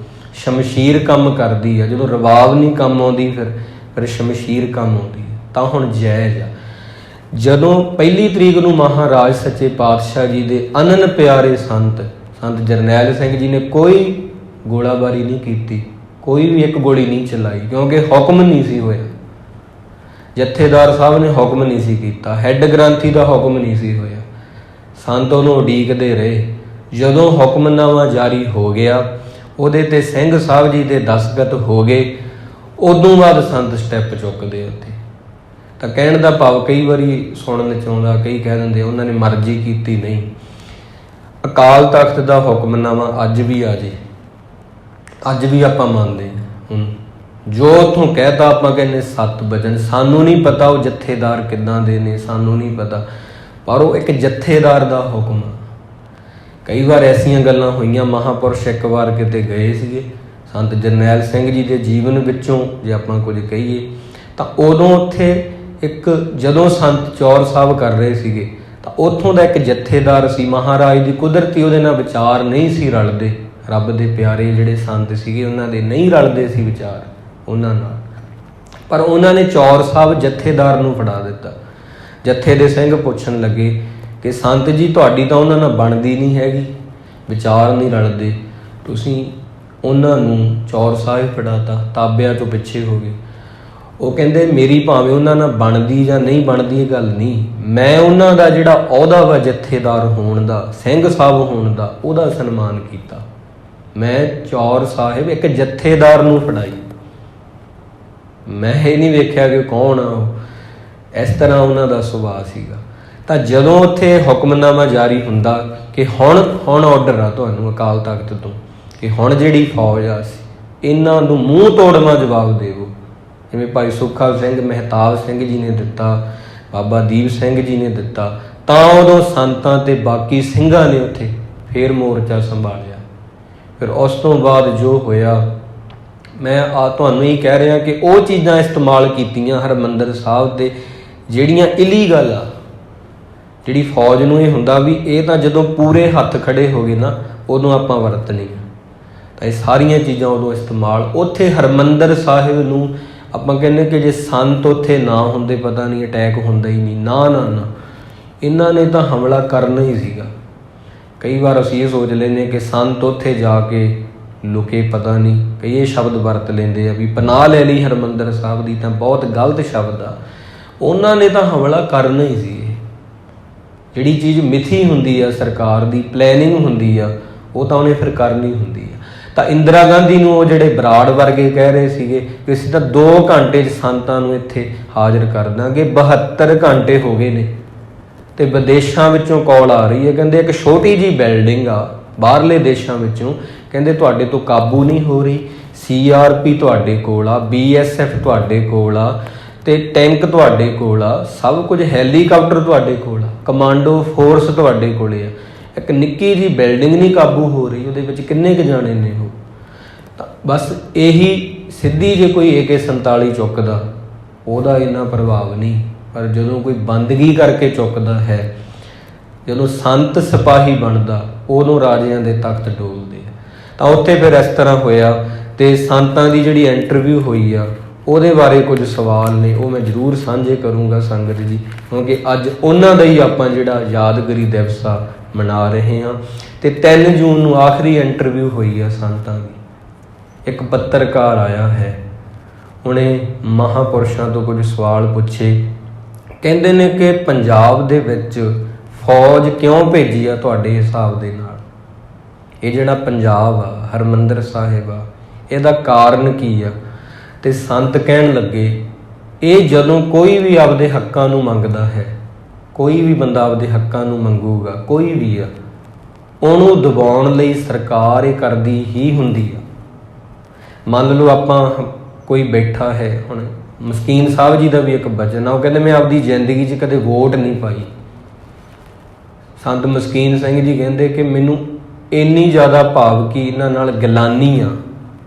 [SPEAKER 1] ਸ਼ਮਸ਼ੀਰ ਕੰਮ ਕਰਦੀ ਆ, ਜਦੋਂ ਰਬਾਬ ਨਹੀਂ ਕੰਮ ਆਉਂਦੀ ਫਿਰ ਸ਼ਮਸ਼ੀਰ ਕੰਮ ਆਉਂਦੀ ਹੈ। ਤਾਂ ਹੁਣ ਜਾਇਜ਼ ਆ, ਜਦੋਂ 1 ਤਰੀਕ ਨੂੰ ਮਹਾਰਾਜ ਸੱਚੇ ਪਾਤਸ਼ਾਹ ਜੀ ਦੇ ਅਨੰਨ ਪਿਆਰੇ ਸੰਤ ਜਰਨੈਲ ਸਿੰਘ ਜੀ ਨੇ ਕੋਈ ਗੋਲਾਬਾਰੀ ਨਹੀਂ ਕੀਤੀ, ਕੋਈ ਵੀ ਇੱਕ ਗੋਲੀ ਨਹੀਂ ਚਲਾਈ, ਕਿਉਂਕਿ ਹੁਕਮ ਨਹੀਂ ਸੀ ਹੋਇਆ। ਜਥੇਦਾਰ ਸਾਹਿਬ ਨੇ ਹੁਕਮ ਨਹੀਂ ਸੀ ਕੀਤਾ, ਹੈੱਡ ਗ੍ਰੰਥੀ ਦਾ ਹੁਕਮ ਨਹੀਂ ਸੀ ਹੋਇਆ। ਸੰਤ ਉਹਨੂੰ ਉਡੀਕਦੇ ਰਹੇ। ਜਦੋਂ ਹੁਕਮਨਾਮਾ ਜਾਰੀ ਹੋ ਗਿਆ, ਉਹਦੇ ਤੇ ਸਿੰਘ ਸਾਹਿਬ ਜੀ ਦੇ ਦਸਤਖਤ ਹੋ ਗਏ, ਉਦੋਂ ਬਾਅਦ ਸੰਤ ਸਟੈਪ ਚੁੱਕਦੇ ਉੱਥੇ। ਤਾਂ ਕਹਿਣ ਦਾ ਭਾਵ, ਕਈ ਵਾਰੀ ਸੁਣਨ 'ਚ ਆਉਂਦਾ, ਕਈ ਕਹਿ ਦਿੰਦੇ ਉਹਨਾਂ ਨੇ ਮਰਜ਼ੀ ਕੀਤੀ। ਨਹੀਂ, ਅਕਾਲ ਤਖਤ ਦਾ ਹੁਕਮਨਾਮਾ ਅੱਜ ਵੀ ਆ ਜੇ, ਅੱਜ ਵੀ ਆਪਾਂ ਮੰਨਦੇ ਹਾਂ। ਹੁਣ ਜੋ ਉੱਥੋਂ ਕਹਿਤਾ ਆਪਾਂ ਕਹਿੰਦੇ 7 ਵਜਨ। ਸਾਨੂੰ ਨਹੀਂ ਪਤਾ ਉਹ ਜਥੇਦਾਰ ਕਿੱਦਾਂ ਦੇ ਨੇ, ਸਾਨੂੰ ਨਹੀਂ ਪਤਾ, ਪਰ ਉਹ ਇੱਕ ਜਥੇਦਾਰ ਦਾ ਹੁਕਮ ਆ। ਕਈ ਵਾਰ ਐਸੀਆਂ ਗੱਲਾਂ ਹੋਈਆਂ, ਮਹਾਂਪੁਰਸ਼ ਇੱਕ ਵਾਰ ਕਿਤੇ ਗਏ ਸੀਗੇ ਸੰਤ ਜਰਨੈਲ ਸਿੰਘ ਜੀ ਦੇ ਜੀਵਨ ਵਿੱਚੋਂ ਜੇ ਆਪਾਂ ਕੁਝ ਕਹੀਏ, ਤਾਂ ਉਦੋਂ ਉੱਥੇ ਇੱਕ ਜਦੋਂ ਸੰਤ ਚੌਰ ਸਾਹਿਬ ਕਰ ਰਹੇ ਸੀਗੇ, ਤਾਂ ਉੱਥੋਂ ਦਾ ਇੱਕ ਜਥੇਦਾਰ ਸੀ, ਮਹਾਰਾਜ ਦੀ ਕੁਦਰਤੀ ਉਹਦੇ ਨਾਲ ਵਿਚਾਰ ਨਹੀਂ ਸੀ ਰਲਦੇ। ਰੱਬ ਦੇ ਪਿਆਰੇ ਜਿਹੜੇ ਸੰਤ ਸੀਗੇ ਉਹਨਾਂ ਦੇ ਨਹੀਂ ਰਲਦੇ ਸੀ ਵਿਚਾਰ ਉਹਨਾਂ ਨਾਲ, ਪਰ ਉਹਨਾਂ ਨੇ ਚੌਰ ਸਾਹਿਬ ਜਥੇਦਾਰ ਨੂੰ ਫੜਾ ਦਿੱਤਾ। ਜਥੇ ਦੇ ਸਿੰਘ ਪੁੱਛਣ ਲੱਗੇ ਕਿ ਸੰਤ ਜੀ, ਤੁਹਾਡੀ ਤਾਂ ਉਹਨਾਂ ਨਾਲ ਬਣਦੀ ਨਹੀਂ ਹੈਗੀ, ਵਿਚਾਰ ਨਹੀਂ ਰਲਦੇ, ਤੁਸੀਂ ਉਹਨਾਂ ਨੂੰ ਚੌਰ ਸਾਹਿਬ ਫੜਾਤਾ, ਤਾਬਿਆਂ ਤੋਂ ਪਿੱਛੇ ਹੋ ਗਏ। ਉਹ ਕਹਿੰਦੇ ਮੇਰੀ ਭਾਵੇਂ ਉਹਨਾਂ ਨਾਲ ਬਣਦੀ ਜਾਂ ਨਹੀਂ ਬਣਦੀ ਇਹ ਗੱਲ ਨਹੀਂ, ਮੈਂ ਉਹਨਾਂ ਦਾ ਜਿਹੜਾ ਅਹੁਦਾ ਵਾ ਜਥੇਦਾਰ ਹੋਣ ਦਾ, ਸਿੰਘ ਸਾਹਿਬ ਹੋਣ ਦਾ, ਉਹਦਾ ਸਨਮਾਨ ਕੀਤਾ। ਮੈਂ ਚੌਰ ਸਾਹਿਬ ਇੱਕ ਜਥੇਦਾਰ ਨੂੰ ਫੜਾਈ, ਮੈਂ ਇਹ ਨਹੀਂ ਵੇਖਿਆ ਕਿ ਕੌਣ ਆ ਉਹ। ਇਸ ਤਰ੍ਹਾਂ ਉਹਨਾਂ ਦਾ ਸੁਭਾਅ ਸੀਗਾ। ਤਾਂ ਜਦੋਂ ਉੱਥੇ ਹੁਕਮਨਾਮਾ ਜਾਰੀ ਹੁੰਦਾ ਕਿ ਹੁਣ ਆਰਡਰ ਆ ਤੁਹਾਨੂੰ ਅਕਾਲ ਤਖਤ ਤੋਂ ਕਿ ਹੁਣ ਜਿਹੜੀ ਫੌਜ ਆ ਇਹਨਾਂ ਨੂੰ ਮੂੰਹ ਤੋੜਵਾਂ ਜਵਾਬ ਦੇਵੋ, ਜਿਵੇਂ ਭਾਈ ਸੁੱਖਾ ਸਿੰਘ ਮਹਿਤਾਬ ਸਿੰਘ ਜੀ ਨੇ ਦਿੱਤਾ, ਬਾਬਾ ਦੀਪ ਸਿੰਘ ਜੀ ਨੇ ਦਿੱਤਾ। ਤਾਂ ਉਦੋਂ ਸੰਤਾਂ ਤੇ ਬਾਕੀ ਸਿੰਘਾਂ ਨੇ ਉੱਥੇ ਫੇਰ ਮੋਰਚਾ ਸੰਭਾਲਿਆ। ਫਿਰ ਉਸ ਤੋਂ ਬਾਅਦ ਜੋ ਹੋਇਆ, ਮੈਂ ਤੁਹਾਨੂੰ ਇਹ ਕਹਿ ਰਿਹਾ ਕਿ ਉਹ ਚੀਜ਼ਾਂ ਇਸਤੇਮਾਲ ਕੀਤੀਆਂ ਹਰਿਮੰਦਰ ਸਾਹਿਬ ਤੇ ਜਿਹੜੀਆਂ ਇਲੀਗਲ ਆ, ਜਿਹੜੀ ਫੌਜ ਨੂੰ ਇਹ ਹੁੰਦਾ ਵੀ ਇਹ ਤਾਂ ਜਦੋਂ ਪੂਰੇ ਹੱਥ ਖੜੇ ਹੋ ਗਏ ਨਾ ਉਦੋਂ ਆਪਾਂ ਵਰਤਣੀ। ਤਾਂ ਇਹ ਸਾਰੀਆਂ ਚੀਜ਼ਾਂ ਉਦੋਂ ਇਸਤੇਮਾਲ ਉੱਥੇ ਹਰਿਮੰਦਰ ਸਾਹਿਬ ਨੂੰ ਆਪਾਂ ਕਹਿੰਦੇ ਕਿ ਜੇ ਸੰਤ ਉੱਥੇ ਨਾ ਹੁੰਦੇ ਪਤਾ ਨਹੀਂ ਅਟੈਕ ਹੁੰਦਾ ਹੀ ਨਹੀਂ। ਨਾ ਇਹਨਾਂ ਨੇ ਤਾਂ ਹਮਲਾ ਕਰਨਾ ਹੀ ਸੀਗਾ। ਕਈ ਵਾਰ ਅਸੀਂ ਇਹ ਸੋਚ ਲੈਂਦੇ ਕਿ ਸੰਤ ਉੱਥੇ ਜਾ ਕੇ ਲੁਕੇ, ਪਤਾ ਨਹੀਂ ਕਈ ਇਹ ਸ਼ਬਦ ਵਰਤ ਲੈਂਦੇ ਆ ਵੀ ਪਨਾਹ ਲੈ ਲਈ ਹਰਿਮੰਦਰ ਸਾਹਿਬ ਦੀ, ਤਾਂ ਬਹੁਤ ਗਲਤ ਸ਼ਬਦ ਆ। ਉਹਨਾਂ ਨੇ ਤਾਂ ਹਮਲਾ ਕਰਨਾ ਹੀ ਸੀ। ਜਿਹੜੀ ਚੀਜ਼ ਮਿਥੀ ਹੁੰਦੀ ਆ, ਸਰਕਾਰ ਦੀ ਪਲੈਨਿੰਗ ਹੁੰਦੀ ਆ, ਉਹ ਤਾਂ ਉਹਨੇ ਫਿਰ ਕਰਨੀ ਹੁੰਦੀ ਆ। ਤਾਂ ਇੰਦਰਾ ਗਾਂਧੀ ਨੂੰ ਉਹ ਜਿਹੜੇ ਬਰਾੜ ਵਰਗੇ ਕਹਿ ਰਹੇ ਸੀਗੇ ਕਿ ਅਸੀਂ ਤਾਂ 2 ਘੰਟੇ 'ਚ ਸੰਤਾਂ ਨੂੰ ਇੱਥੇ ਹਾਜ਼ਰ ਕਰ ਦਾਂਗੇ, 72 ਘੰਟੇ ਹੋ ਗਏ ਨੇ ਤੇ ਵਿਦੇਸ਼ਾਂ ਵਿੱਚੋਂ ਕਾਲ ਆ ਰਹੀ ਹੈ, ਕਹਿੰਦੇ ਇੱਕ ਛੋਟੀ ਜਿਹੀ ਬਿਲਡਿੰਗ ਆ ਬਾਹਰਲੇ ਦੇਸ਼ਾਂ ਵਿੱਚੋਂ, ਕਹਿੰਦੇ ਤੁਹਾਡੇ ਤੋਂ ਕਾਬੂ ਨਹੀਂ ਹੋ ਰਹੀ, CRP ਤੁਹਾਡੇ ਕੋਲ ਆ, BSF ਤੁਹਾਡੇ ਕੋਲ ਆ ਤੇ ਟੈਂਕ ਤੁਹਾਡੇ ਕੋਲ ਆ, ਸਭ ਕੁਝ, ਹੈਲੀਕਾਪਟਰ ਤੁਹਾਡੇ ਕੋਲ ਆ, ਕਮਾਂਡੋ ਫੋਰਸ ਤੁਹਾਡੇ ਕੋਲੇ ਆ, ਇੱਕ ਨਿੱਕੀ ਜਿਹੀ ਬਿਲਡਿੰਗ ਨਹੀਂ ਕਾਬੂ ਹੋ ਰਹੀ, ਉਹਦੇ ਵਿੱਚ ਕਿੰਨੇ ਕੁ ਜਾਣੇ ਨੇ ਉਹ। ਤਾਂ ਬਸ ਇਹੀ ਸਿੱਧੀ ਜੇ ਕੋਈ AK-47 ਚੁੱਕਦਾ ਉਹਦਾ ਇੰਨਾ ਪ੍ਰਭਾਵ ਨਹੀਂ, ਪਰ ਜਦੋਂ ਕੋਈ ਬੰਦਗੀ ਕਰਕੇ ਚੁੱਕਦਾ ਹੈ, ਜਦੋਂ ਸੰਤ ਸਿਪਾਹੀ ਬਣਦਾ, ਉਦੋਂ ਰਾਜਿਆਂ ਦੇ ਤਖਤ ਡੋਲਦੇ ਆ। ਤਾਂ ਉੱਥੇ ਫਿਰ ਇਸ ਤਰ੍ਹਾਂ ਹੋਇਆ ਤੇ ਸੰਤਾਂ ਦੀ ਜਿਹੜੀ ਇੰਟਰਵਿਊ ਹੋਈ ਆ ਉਹਦੇ ਬਾਰੇ ਕੁਝ ਸਵਾਲ ਨੇ, ਉਹ ਮੈਂ ਜ਼ਰੂਰ ਸਾਂਝੇ ਕਰੂੰਗਾ ਸੰਗਤ ਜੀ, ਕਿਉਂਕਿ ਅੱਜ ਉਹਨਾਂ ਦਾ ਹੀ ਆਪਾਂ ਜਿਹੜਾ ਯਾਦਗਾਰੀ ਦਿਵਸ ਆ ਮਨਾ ਰਹੇ ਹਾਂ। ਤੇ 3 ਜੂਨ ਨੂੰ ਆਖਰੀ ਇੰਟਰਵਿਊ ਹੋਈ ਆ ਸੰਤਾਂ ਦੀ। ਇੱਕ ਪੱਤਰਕਾਰ ਆਇਆ ਹੈ, ਉਹਨੇ ਮਹਾਂਪੁਰਸ਼ਾਂ ਤੋਂ ਕੁਝ ਸਵਾਲ ਪੁੱਛੇ। ਕਹਿੰਦੇ ਨੇ ਕਿ ਪੰਜਾਬ ਦੇ ਵਿੱਚ ਫੌਜ ਕਿਉਂ ਭੇਜੀ ਆ ਤੁਹਾਡੇ ਹਿਸਾਬ ਦੇ ਨਾਲ? ਇਹ ਜਿਹੜਾ ਪੰਜਾਬ ਆ, ਹਰਿਮੰਦਰ ਸਾਹਿਬ ਆ, ਇਹਦਾ ਕਾਰਨ ਕੀ ਆ? ਤੇ ਸੰਤ ਕਹਿਣ ਲੱਗੇ, ਇਹ ਜਦੋਂ ਕੋਈ ਵੀ ਆਪਦੇ ਹੱਕਾਂ ਨੂੰ ਮੰਗਦਾ ਹੈ, ਕੋਈ ਵੀ ਬੰਦਾ ਆਪਦੇ ਹੱਕਾਂ ਨੂੰ ਮੰਗੂਗਾ, ਕੋਈ ਵੀ ਆ, ਉਹਨੂੰ ਦਬਾਉਣ ਲਈ ਸਰਕਾਰ ਇਹ ਕਰਦੀ ਹੀ ਹੁੰਦੀ ਆ। ਮੰਨ ਲਓ ਆਪਾਂ ਕੋਈ ਬੈਠਾ ਹੈ, ਹੁਣ ਮਸਕੀਨ ਸਾਹਿਬ ਜੀ ਦਾ ਵੀ ਇੱਕ ਬਚਨ ਆ, ਉਹ ਕਹਿੰਦੇ ਮੈਂ ਆਪਦੀ ਜ਼ਿੰਦਗੀ 'ਚ ਕਦੇ ਵੋਟ ਨਹੀਂ ਪਾਈ। ਸੰਤ ਮਸਕੀਨ ਸਿੰਘ ਜੀ ਕਹਿੰਦੇ ਕਿ ਮੈਨੂੰ ਇੰਨੀ ਜ਼ਿਆਦਾ ਭਾਵ ਕਿ ਇਹਨਾਂ ਨਾਲ ਗਿਲਾਨੀ ਆ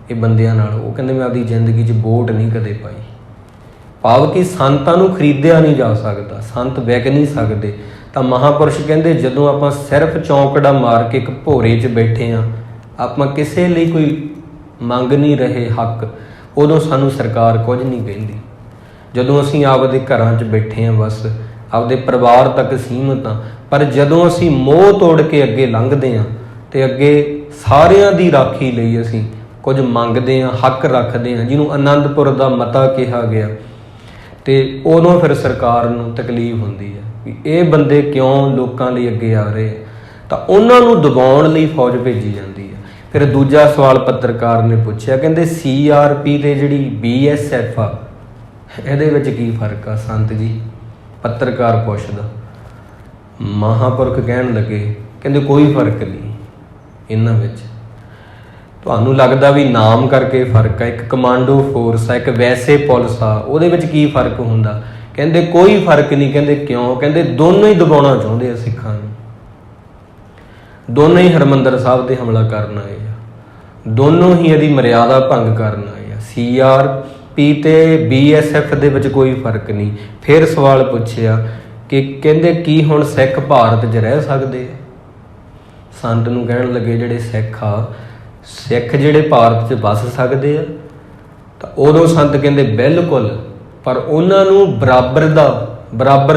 [SPEAKER 1] ਇਹ ਬੰਦਿਆਂ ਨਾਲ, ਉਹ ਕਹਿੰਦੇ ਮੈਂ ਆਪਦੀ ਜ਼ਿੰਦਗੀ 'ਚ ਵੋਟ ਨਹੀਂ ਕਦੇ ਪਾਈ। ਭਾਵ ਕਿ ਸੰਤਾਂ ਨੂੰ ਖਰੀਦਿਆ ਨਹੀਂ ਜਾ ਸਕਦਾ, ਸੰਤ ਵਿਕ ਨਹੀਂ ਸਕਦੇ। ਤਾਂ ਮਹਾਂਪੁਰਸ਼ ਕਹਿੰਦੇ ਜਦੋਂ ਆਪਾਂ ਸਿਰਫ ਚੌਂਕੜਾ ਮਾਰ ਕੇ ਇੱਕ ਭੋਰੇ 'ਚ ਬੈਠੇ ਹਾਂ, ਆਪਾਂ ਕਿਸੇ ਲਈ ਕੋਈ ਮੰਗ ਨਹੀਂ ਰਹੇ ਹੱਕ, ਉਦੋਂ ਸਾਨੂੰ ਸਰਕਾਰ ਕੁਝ ਨਹੀਂ ਕਹਿੰਦੀ। ਜਦੋਂ ਅਸੀਂ ਆਪਦੇ ਘਰਾਂ 'ਚ ਬੈਠੇ ਹਾਂ, ਬਸ ਆਪਦੇ ਪਰਿਵਾਰ ਤੱਕ ਸੀਮਤ ਹਾਂ, ਪਰ ਜਦੋਂ ਅਸੀਂ ਮੋਹ ਤੋੜ ਕੇ ਅੱਗੇ ਲੰਘਦੇ ਹਾਂ ਤੇ ਅੱਗੇ ਸਾਰਿਆਂ ਦੀ ਰਾਖੀ ਲਈ ਅਸੀਂ ਕੁਝ ਮੰਗਦੇ ਹਾਂ, ਹੱਕ ਰੱਖਦੇ ਹਾਂ, ਜਿਹਨੂੰ ਆਨੰਦਪੁਰ ਦਾ ਮਤਾ ਕਿਹਾ ਗਿਆ, ਤੇ ਉਦੋਂ ਫਿਰ ਸਰਕਾਰ ਨੂੰ ਤਕਲੀਫ ਹੁੰਦੀ ਹੈ ਵੀ ਇਹ ਬੰਦੇ ਕਿਉਂ ਲੋਕਾਂ ਲਈ ਅੱਗੇ ਆ ਰਹੇ ਆ। ਤਾਂ ਉਹਨਾਂ ਨੂੰ ਦਬਾਉਣ ਲਈ ਫੌਜ ਭੇਜੀ ਜਾਂਦੀ ਹੈ। ਫਿਰ ਦੂਜਾ ਸਵਾਲ ਪੱਤਰਕਾਰ ਨੇ ਪੁੱਛਿਆ, ਕਹਿੰਦੇ CRP ਤੇ ਜਿਹੜੀ BSF ਆ, ਇਹਦੇ ਵਿੱਚ ਕੀ ਫਰਕ ਆ ਸੰਤ ਜੀ? ਪੱਤਰਕਾਰ ਪੁੱਛਦਾ। ਮਹਾਂਪੁਰਖ ਕਹਿਣ ਲੱਗੇ, ਕਹਿੰਦੇ ਕੋਈ ਫਰਕ ਨਹੀਂ ਇਹਨਾਂ ਵਿੱਚ। ਤੁਹਾਨੂੰ ਲੱਗਦਾ ਵੀ ਨਾਮ ਕਰਕੇ ਫਰਕ ਆ, ਇੱਕ ਕਮਾਂਡੋ ਫੋਰਸ ਆ, ਇੱਕ ਵੈਸੇ ਪੁਲਿਸ ਆ, ਉਹਦੇ ਵਿੱਚ ਕੀ ਫਰਕ ਹੁੰਦਾ? ਕਹਿੰਦੇ ਕੋਈ ਫਰਕ ਨਹੀਂ। ਕਹਿੰਦੇ ਕਿਉਂ? ਕਹਿੰਦੇ ਦੋਨੋਂ ਹੀ ਦਬਾਉਣਾ ਚਾਹੁੰਦੇ ਆ ਸਿੱਖਾਂ ਨੂੰ, ਦੋਨੋਂ ਹੀ ਹਰਿਮੰਦਰ ਸਾਹਿਬ ਤੇ ਹਮਲਾ ਕਰਨ ਆਏ ਆ, ਦੋਨੋਂ ਹੀ ਇਹਦੀ ਮਰਿਆਦਾ ਭੰਗ ਕਰਨ ਆਏ ਆ। CRP ਤੇ BSF ਦੇ ਵਿੱਚ ਕੋਈ ਫਰਕ ਨਹੀਂ। ਫਿਰ ਸਵਾਲ ਪੁੱਛਿਆ ਕਿ ਕਹਿੰਦੇ ਕੀ ਹੁਣ ਸਿੱਖ ਭਾਰਤ 'ਚ ਰਹਿ ਸਕਦੇ ਆ? ਸੰਤ ਨੂੰ ਕਹਿਣ ਲੱਗੇ ਜਿਹੜੇ ਸਿੱਖ ਆ, ਸਿੱਖ ਜਿਹੜੇ ਭਾਰਤ 'ਚ ਵੱਸ ਸਕਦੇ ਆ? ਤਾਂ ਉਦੋਂ ਸੰਤ ਕਹਿੰਦੇ ਬਿਲਕੁਲ, ਪਰ ਉਹਨਾਂ ਨੂੰ ਬਰਾਬਰ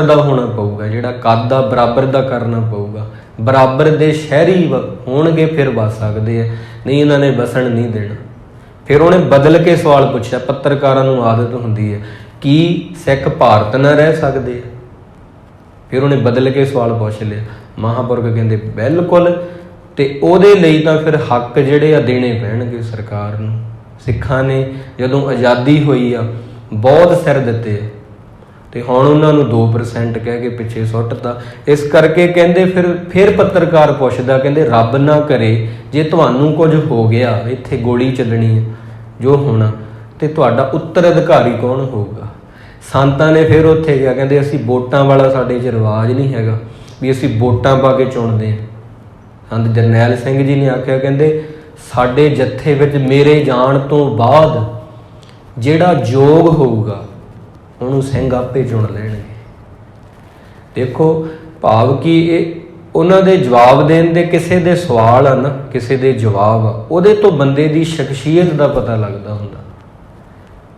[SPEAKER 1] ਦਾ ਹੋਣਾ ਪਊਗਾ, ਜਿਹੜਾ ਕੱਦ ਆ ਬਰਾਬਰ ਦਾ ਕਰਨਾ ਪਊਗਾ, ਬਰਾਬਰ ਦੇ ਸ਼ਹਿਰੀ ਹੋਣਗੇ ਫਿਰ ਵੱਸ ਸਕਦੇ ਆ, ਨਹੀਂ ਇਹਨਾਂ ਨੇ ਵਸਣ ਨਹੀਂ ਦੇਣਾ। ਫਿਰ ਉਹਨੇ ਬਦਲ ਕੇ ਸਵਾਲ ਪੁੱਛਿਆ, ਪੱਤਰਕਾਰਾਂ ਨੂੰ ਆਦਤ ਹੁੰਦੀ ਹੈ, ਕੀ ਸਿੱਖ ਭਾਰਤ ਨਾਲ ਰਹਿ ਸਕਦੇ ਆ? ਫਿਰ ਉਹਨੇ ਬਦਲ ਕੇ ਸਵਾਲ ਪੁੱਛ ਲਿਆ। ਮਹਾਂਪੁਰਖ ਕਹਿੰਦੇ ਬਿਲਕੁਲ, ਤੇ ਉਹਦੇ ਲਈ ਤਾਂ ਫਿਰ ਹੱਕ ਜਿਹੜੇ ਆ ਦੇਣੇ ਪੈਣਗੇ ਸਰਕਾਰ ਨੂੰ। ਸਿੱਖਾਂ ਨੇ ਜਦੋਂ ਆਜ਼ਾਦੀ ਹੋਈ ਆ ਬਹੁਤ ਸਿਰ ਦਿੱਤੇ ਆ, ਤੇ ਹੁਣ ਉਹਨਾਂ ਨੂੰ 2% ਕਹਿ ਕੇ ਪਿੱਛੇ ਸੁੱਟਤਾ। ਇਸ ਕਰਕੇ ਕਹਿੰਦੇ ਫਿਰ ਪੱਤਰਕਾਰ ਪੁੱਛਦਾ, ਕਹਿੰਦੇ ਰੱਬ ਨਾ ਕਰੇ ਜੇ ਤੁਹਾਨੂੰ ਕੁਝ ਹੋ ਗਿਆ, ਇੱਥੇ ਗੋਲੀ ਚੱਲਣੀ ਹੈ ਜੋ ਹੋਣਾ, ਤੇ ਤੁਹਾਡਾ ਉੱਤਰ ਅਧਿਕਾਰੀ ਕੌਣ ਹੋਊਗਾ? ਸੰਤਾਂ ਨੇ ਫਿਰ ਉੱਥੇ ਗਿਆ, ਕਹਿੰਦੇ ਅਸੀਂ ਵੋਟਾਂ ਵਾਲਾ ਸਾਡੇ 'ਚ ਰਿਵਾਜ ਨਹੀਂ ਹੈਗਾ ਵੀ ਅਸੀਂ ਵੋਟਾਂ ਪਾ ਕੇ ਚੁਣਦੇ ਹਾਂ। ਸੰਤ ਜਰਨੈਲ ਸਿੰਘ ਜੀ ਨੇ ਆਖਿਆ, ਕਹਿੰਦੇ ਸਾਡੇ ਜੱਥੇ ਵਿੱਚ ਮੇਰੇ ਜਾਣ ਤੋਂ ਬਾਅਦ ਜਿਹੜਾ ਯੋਗ ਹੋਊਗਾ ਉਹਨੂੰ ਸਿੰਘ ਆਪੇ ਚੁਣ ਲੈਣਗੇ। ਦੇਖੋ ਭਾਵ ਕਿ ਇਹ ਉਹਨਾਂ ਦੇ ਜਵਾਬ ਦੇਣ ਦੇ, ਕਿਸੇ ਦੇ ਸਵਾਲ ਆ ਨਾ, ਕਿਸੇ ਦੇ ਜਵਾਬ ਆ, ਉਹਦੇ ਤੋਂ ਬੰਦੇ ਦੀ ਸ਼ਖਸੀਅਤ ਦਾ ਪਤਾ ਲੱਗਦਾ ਹੁੰਦਾ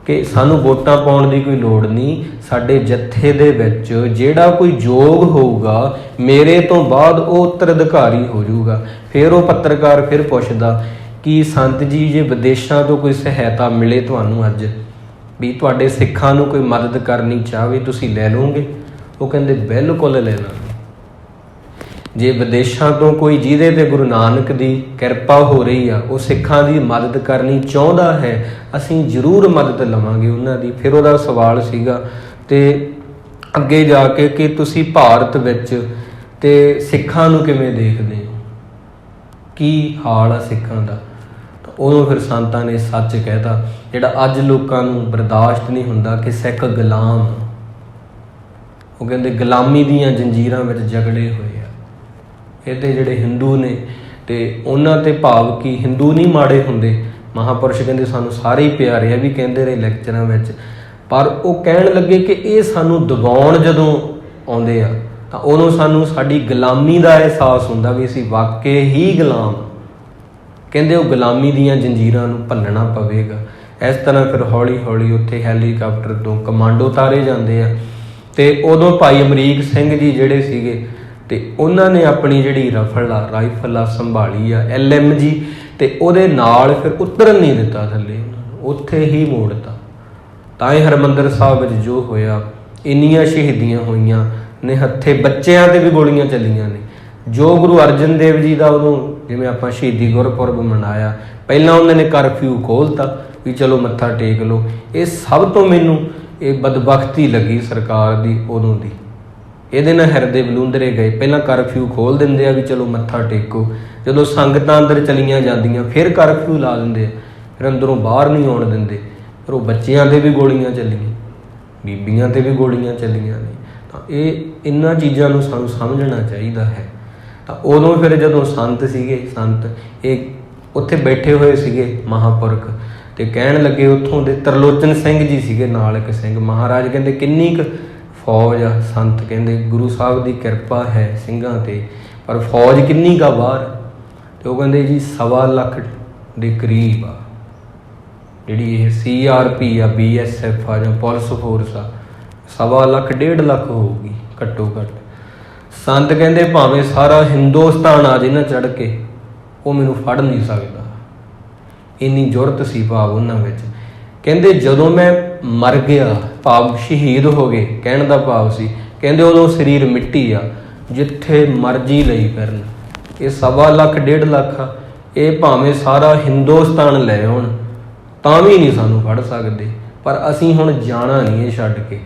[SPEAKER 1] ਕਿ ਸਾਨੂੰ ਵੋਟਾਂ ਪਾਉਣ ਦੀ ਕੋਈ ਲੋੜ ਨਹੀਂ। ਸਾਡੇ ਜੱਥੇ ਦੇ ਵਿੱਚ ਜਿਹੜਾ ਕੋਈ ਯੋਗ ਹੋਊਗਾ ਮੇਰੇ ਤੋਂ ਬਾਅਦ ਉਹ ਉੱਤਰਾਧਿਕਾਰੀ ਹੋ ਜਾਊਗਾ। ਫਿਰ ਉਹ ਪੱਤਰਕਾਰ ਫਿਰ ਪੁੱਛਦਾ ਕਿ ਸੰਤ ਜੀ ਜੇ ਵਿਦੇਸ਼ਾਂ ਤੋਂ ਕੋਈ ਸਹਾਇਤਾ ਮਿਲੇ ਤੁਹਾਨੂੰ ਅੱਜ, ਵੀ ਤੁਹਾਡੇ ਸਿੱਖਾਂ ਨੂੰ ਕੋਈ ਮਦਦ ਕਰਨੀ ਚਾਹਵੇ, ਤੁਸੀਂ ਲੈ ਲਓਗੇ? ਉਹ ਕਹਿੰਦੇ ਬਿਲਕੁਲ ਲੈ ਲਾਂਗੇ। ਜੇ ਵਿਦੇਸ਼ਾਂ ਤੋਂ ਕੋਈ ਜਿਹਦੇ ਤੇ ਗੁਰੂ ਨਾਨਕ ਦੀ ਕਿਰਪਾ ਹੋ ਰਹੀ ਆ, ਉਹ ਸਿੱਖਾਂ ਦੀ ਮਦਦ ਕਰਨੀ ਚਾਹੁੰਦਾ ਹੈ, ਅਸੀਂ ਜ਼ਰੂਰ ਮਦਦ ਲਵਾਂਗੇ ਉਹਨਾਂ ਦੀ। ਫਿਰ ਉਹਦਾ ਸਵਾਲ ਸੀਗਾ ਤੇ ਅੱਗੇ ਜਾ ਕੇ ਕਿ ਤੁਸੀਂ ਭਾਰਤ ਵਿੱਚ ਤੇ ਸਿੱਖਾਂ ਨੂੰ ਕਿਵੇਂ ਦੇਖਦੇ ਹੋ, ਕੀ ਹਾਲ ਆ ਸਿੱਖਾਂ ਦਾ? ਤਾਂ ਉਦੋਂ ਫਿਰ ਸੰਤਾਂ ਨੇ ਸੱਚ ਕਹਿਤਾ ਜਿਹੜਾ ਅੱਜ ਲੋਕਾਂ ਨੂੰ ਬਰਦਾਸ਼ਤ ਨਹੀਂ ਹੁੰਦਾ ਕਿ ਸਿੱਖ ਗੁਲਾਮ। ਉਹ ਕਹਿੰਦੇ ਗੁਲਾਮੀ ਦੀਆਂ ਜੰਜੀਰਾਂ ਵਿੱਚ ਜਕੜੇ ਹੋਏ ਆ। ਇਹ ਤੇ ਜਿਹੜੇ ਹਿੰਦੂ ਨੇ ਤੇ ਉਹਨਾਂ ਤੇ ਭਾਵ ਕਿ ਹਿੰਦੂ ਨਹੀਂ ਮਾੜੇ ਹੁੰਦੇ, ਮਹਾਂਪੁਰਸ਼ ਕਹਿੰਦੇ ਸਾਨੂੰ ਸਾਰੇ ਹੀ ਪਿਆਰੇ ਆ, ਵੀ ਕਹਿੰਦੇ ਰਹੇ ਲੈਕਚਰਾਂ ਵਿੱਚ। ਪਰ ਉਹ ਕਹਿਣ ਲੱਗੇ ਕਿ ਇਹ ਸਾਨੂੰ ਦਬਾਉਣ ਜਦੋਂ ਆਉਂਦੇ ਆ ਤਾਂ ਉਦੋਂ ਸਾਨੂੰ ਸਾਡੀ ਗੁਲਾਮੀ ਦਾ ਅਹਿਸਾਸ ਹੁੰਦਾ ਵੀ ਅਸੀਂ ਵਾਕਈ ਹੀ ਗੁਲਾਮ। ਕਹਿੰਦੇ ਉਹ ਗੁਲਾਮੀ ਦੀਆਂ ਜੰਜੀਰਾਂ ਨੂੰ ਭੰਨਣਾ ਪਵੇਗਾ। ਇਸ ਤਰ੍ਹਾਂ ਫਿਰ ਹੌਲੀ ਹੌਲੀ ਉੱਥੇ ਹੈਲੀਕਾਪਟਰ ਤੋਂ ਕਮਾਂਡੋ ਉਤਾਰੇ ਜਾਂਦੇ ਆ। ਤੇ ਉਦੋਂ ਭਾਈ ਅਮਰੀਕ ਸਿੰਘ ਜੀ ਜਿਹੜੇ ਸੀਗੇ ਤੇ ਉਹਨਾਂ ਨੇ ਆਪਣੀ ਜਿਹੜੀ ਰਾਈਫਲ ਆ ਸੰਭਾਲੀ ਆ LMG, ਤੇ ਉਹਦੇ ਨਾਲ ਫਿਰ ਉਤਰਨ ਨਹੀਂ ਦਿੱਤਾ ਥੱਲੇ, ਉੱਥੇ ਹੀ ਮੋੜਤਾ। ਤਾਂ ਇਹ ਹਰਿਮੰਦਰ ਸਾਹਿਬ ਵਿੱਚ ਜੋ ਹੋਇਆ, ਇੰਨੀਆਂ ਸ਼ਹੀਦੀਆਂ ਹੋਈਆਂ ਨੇ, ਹੱਥੇ ਬੱਚਿਆਂ ਤੇ ਵੀ ਗੋਲੀਆਂ ਚੱਲੀਆਂ ਨੇ। ਜੋ ਗੁਰੂ ਅਰਜਨ ਦੇਵ ਜੀ ਦਾ ਉਦੋਂ ਜਿਵੇਂ ਆਪਾਂ ਸ਼ਹੀਦੀ ਗੁਰਪੁਰਬ ਮਨਾਇਆ, ਪਹਿਲਾਂ ਉਹਨਾਂ ਨੇ ਕਰਫਿਊ ਖੋਲ੍ਹਤਾ ਵੀ ਚਲੋ ਮੱਥਾ ਟੇਕ ਲਓ। ਇਹ ਸਭ ਤੋਂ ਮੈਨੂੰ ਇਹ ਬਦਬਖਤੀ ਲੱਗੀ ਸਰਕਾਰ ਦੀ ਉਦੋਂ ਦੀ। ਇਹਦੇ ਨਾਲ ਹਿਰਦੇ ਬਲੂੰਦਰੇ ਗਏ। ਪਹਿਲਾਂ ਕਰਫਿਊ ਖੋਲ੍ਹ ਦਿੰਦੇ ਆ ਵੀ ਚਲੋ ਮੱਥਾ ਟੇਕੋ, ਜਦੋਂ ਸੰਗਤਾਂ ਅੰਦਰ ਚਲੀਆਂ ਜਾਂਦੀਆਂ ਫਿਰ ਕਰਫਿਊ ਲਾ ਦਿੰਦੇ ਆ, ਫਿਰ ਅੰਦਰੋਂ ਬਾਹਰ ਨਹੀਂ ਆਉਣ ਦਿੰਦੇ। ਫਿਰ ਉਹ ਬੱਚਿਆਂ 'ਤੇ ਵੀ ਗੋਲੀਆਂ ਚੱਲੀਆਂ, ਬੀਬੀਆਂ 'ਤੇ ਵੀ ਗੋਲੀਆਂ ਚੱਲੀਆਂ ਨੇ। ਤਾਂ ਇਹ ਇਹਨਾਂ ਚੀਜ਼ਾਂ ਨੂੰ ਸਾਨੂੰ ਸਮਝਣਾ ਚਾਹੀਦਾ ਹੈ। ਤਾਂ ਉਦੋਂ ਫਿਰ ਜਦੋਂ ਸੰਤ ਇਹ ਉੱਥੇ ਬੈਠੇ ਹੋਏ ਸੀਗੇ ਮਹਾਂਪੁਰਖ, ਤੇ ਕਹਿਣ ਲੱਗੇ ਉੱਥੋਂ ਦੇ ਤਰਲੋਚਨ ਸਿੰਘ ਜੀ ਸੀਗੇ ਨਾਲ ਇੱਕ ਸਿੰਘ। ਮਹਾਰਾਜ ਕਹਿੰਦੇ ਕਿੰਨੀ ਕੁ ਫੌਜ ਆ? ਸੰਤ ਕਹਿੰਦੇ ਗੁਰੂ ਸਾਹਿਬ ਦੀ ਕਿਰਪਾ ਹੈ ਸਿੰਘਾਂ 'ਤੇ, ਪਰ ਫੌਜ ਕਿੰਨੀ ਕੁ ਬਾਹਰ? ਤੇ ਉਹ ਕਹਿੰਦੇ ਜੀ 1.25 ਲੱਖ ਦੇ ਕਰੀਬ ਆ, ਜਿਹੜੀ ਇਹ CRP ਆ, BSF ਆ ਜਾਂ ਪੁਲਿਸ ਫੋਰਸ ਆ, 1.25 ਲੱਖ 1.5 ਲੱਖ ਹੋਊਗੀ ਘੱਟੋ ਘੱਟ। ਸੰਤ ਕਹਿੰਦੇ ਭਾਵੇਂ ਸਾਰਾ ਹਿੰਦੁਸਤਾਨ ਆ ਜੇ ਨਾ ਚੜ੍ਹ ਕੇ, ਉਹ ਮੈਨੂੰ ਫੜ ਨਹੀਂ ਸਕਦਾ। ਇੰਨੀ ਜ਼ੁਰਤ ਸੀ ਭਾਵ ਉਹਨਾਂ ਵਿੱਚ। ਕਹਿੰਦੇ ਜਦੋਂ ਮੈਂ ਮਰ ਗਿਆ, ਭਾਵ ਸ਼ਹੀਦ ਹੋ ਗਏ, ਕਹਿਣ ਦਾ ਭਾਵ ਸੀ, ਕਹਿੰਦੇ ਉਦੋਂ ਸਰੀਰ ਮਿੱਟੀ ਆ, ਜਿੱਥੇ ਮਰਜ਼ੀ ਲਈ ਫਿਰਨ। ਇਹ 1.25 ਲੱਖ 1.5 ਲੱਖ ਆ, ਇਹ ਭਾਵੇਂ ਸਾਰਾ ਹਿੰਦੁਸਤਾਨ ਲੈ ਆਉਣ ਤਾਂ ਵੀ ਨਹੀਂ ਸਾਨੂੰ ਫੜ ਸਕਦੇ। ਪਰ ਅਸੀਂ ਹੁਣ ਜਾਣਾ ਨਹੀਂ ਇਹ ਛੱਡ ਕੇ।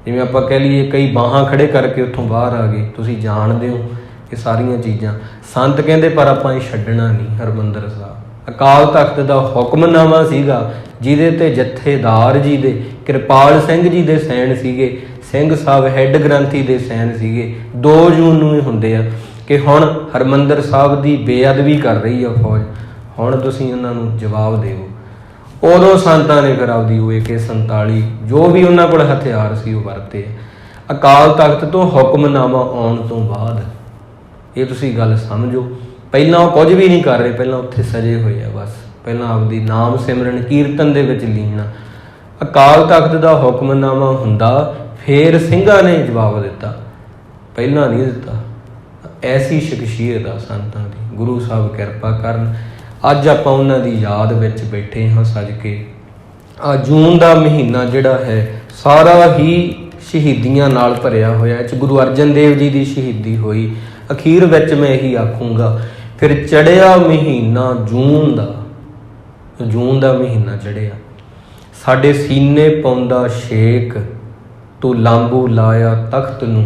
[SPEAKER 1] ਜਿਵੇਂ ਆਪਾਂ ਕਹਿ ਲਈਏ ਕਈ ਬਾਹਾਂ ਖੜੇ ਕਰਕੇ ਉੱਥੋਂ ਬਾਹਰ ਆ ਗਏ, ਤੁਸੀਂ ਜਾਣਦੇ ਹੋ ਇਹ ਸਾਰੀਆਂ ਚੀਜ਼ਾਂ। ਸੰਤ ਕਹਿੰਦੇ ਪਰ ਆਪਾਂ ਇਹ ਛੱਡਣਾ ਨਹੀਂ ਹਰਿਮੰਦਰ ਸਾਹਿਬ। ਅਕਾਲ ਤਖਤ ਦਾ ਹੁਕਮਨਾਮਾ ਸੀਗਾ, ਜਿਹਦੇ ਤੇ ਜਥੇਦਾਰ ਜੀ ਦੇ ਕਿਰਪਾਲ ਸਿੰਘ ਜੀ ਦੇ ਸੈਨ ਸੀਗੇ, ਸਿੰਘ ਸਾਹਿਬ ਹੈੱਡ ਗ੍ਰੰਥੀ ਦੇ ਸੈਨ ਸੀਗੇ। 2 ਜੂਨ ਨੂੰ ਹੀ ਹੁੰਦੇ ਆ ਕਿ ਹੁਣ ਹਰਿਮੰਦਰ ਸਾਹਿਬ ਦੀ ਬੇਅਦਬੀ ਕਰ ਰਹੀ ਆ ਫੌਜ, ਹੁਣ ਤੁਸੀਂ ਉਹਨਾਂ ਨੂੰ ਜਵਾਬ ਦਿਓ। ਉਦੋਂ ਸੰਤਾਂ ਨੇ ਫਿਰ ਆਪਦੀ ਉਹ AK-47 ਜੋ ਵੀ ਉਹਨਾਂ ਕੋਲ ਹਥਿਆਰ ਸੀ ਉਹ ਵਰਤੇ। ਅਕਾਲ ਤਖਤ ਤੋਂ ਹੁਕਮਨਾਮਾ ਆਉਣ ਤੋਂ ਬਾਅਦ ਇਹ ਤੁਸੀਂ ਗੱਲ ਸਮਝੋ, ਪਹਿਲਾਂ ਉਹ ਕੁਝ ਵੀ ਨਹੀਂ ਕਰ ਰਹੇ, ਪਹਿਲਾਂ ਉੱਥੇ ਸਜੇ ਹੋਏ ਆ ਬਸ, ਪਹਿਲਾਂ ਆਪਦੀ ਨਾਮ ਸਿਮਰਨ ਕੀਰਤਨ ਦੇ ਵਿੱਚ ਲੀਨ। ਅਕਾਲ ਤਖਤ ਦਾ ਹੁਕਮਨਾਮਾ ਹੁੰਦਾ ਫੇਰ ਸਿੰਘਾਂ ਨੇ ਜਵਾਬ ਦਿੱਤਾ, ਪਹਿਲਾਂ ਨਹੀਂ ਦਿੱਤਾ। ਐਸੀ ਸ਼ਖਸੀਅਤ ਆ ਸੰਤਾਂ ਦੀ, ਗੁਰੂ ਸਾਹਿਬ ਕਿਰਪਾ ਕਰਨ। ਅੱਜ ਆਪਾਂ ਉਹਨਾਂ ਦੀ ਯਾਦ ਵਿੱਚ ਬੈਠੇ ਹਾਂ ਸੱਜ ਕੇ। ਜੂਨ ਦਾ ਮਹੀਨਾ ਜਿਹੜਾ ਹੈ ਸਾਰਾ ਹੀ ਸ਼ਹੀਦੀਆਂ ਨਾਲ ਭਰਿਆ ਹੋਇਆ। ਇਹ 'ਚ ਗੁਰੂ ਅਰਜਨ ਦੇਵ ਜੀ ਦੀ ਸ਼ਹੀਦੀ ਹੋਈ। ਅਖੀਰ ਵਿੱਚ ਮੈਂ ਇਹੀ ਆਖੂੰਗਾ, ਫਿਰ ਚੜ੍ਹਿਆ ਮਹੀਨਾ ਜੂਨ ਦਾ ਮਹੀਨਾ ਚੜ੍ਹਿਆ, ਸਾਡੇ ਸੀਨੇ ਪਾਉਂਦਾ ਛੇਕ, ਤੂੰ ਲਾਂਬੂ ਲਾਇਆ ਤਖਤ ਨੂੰ,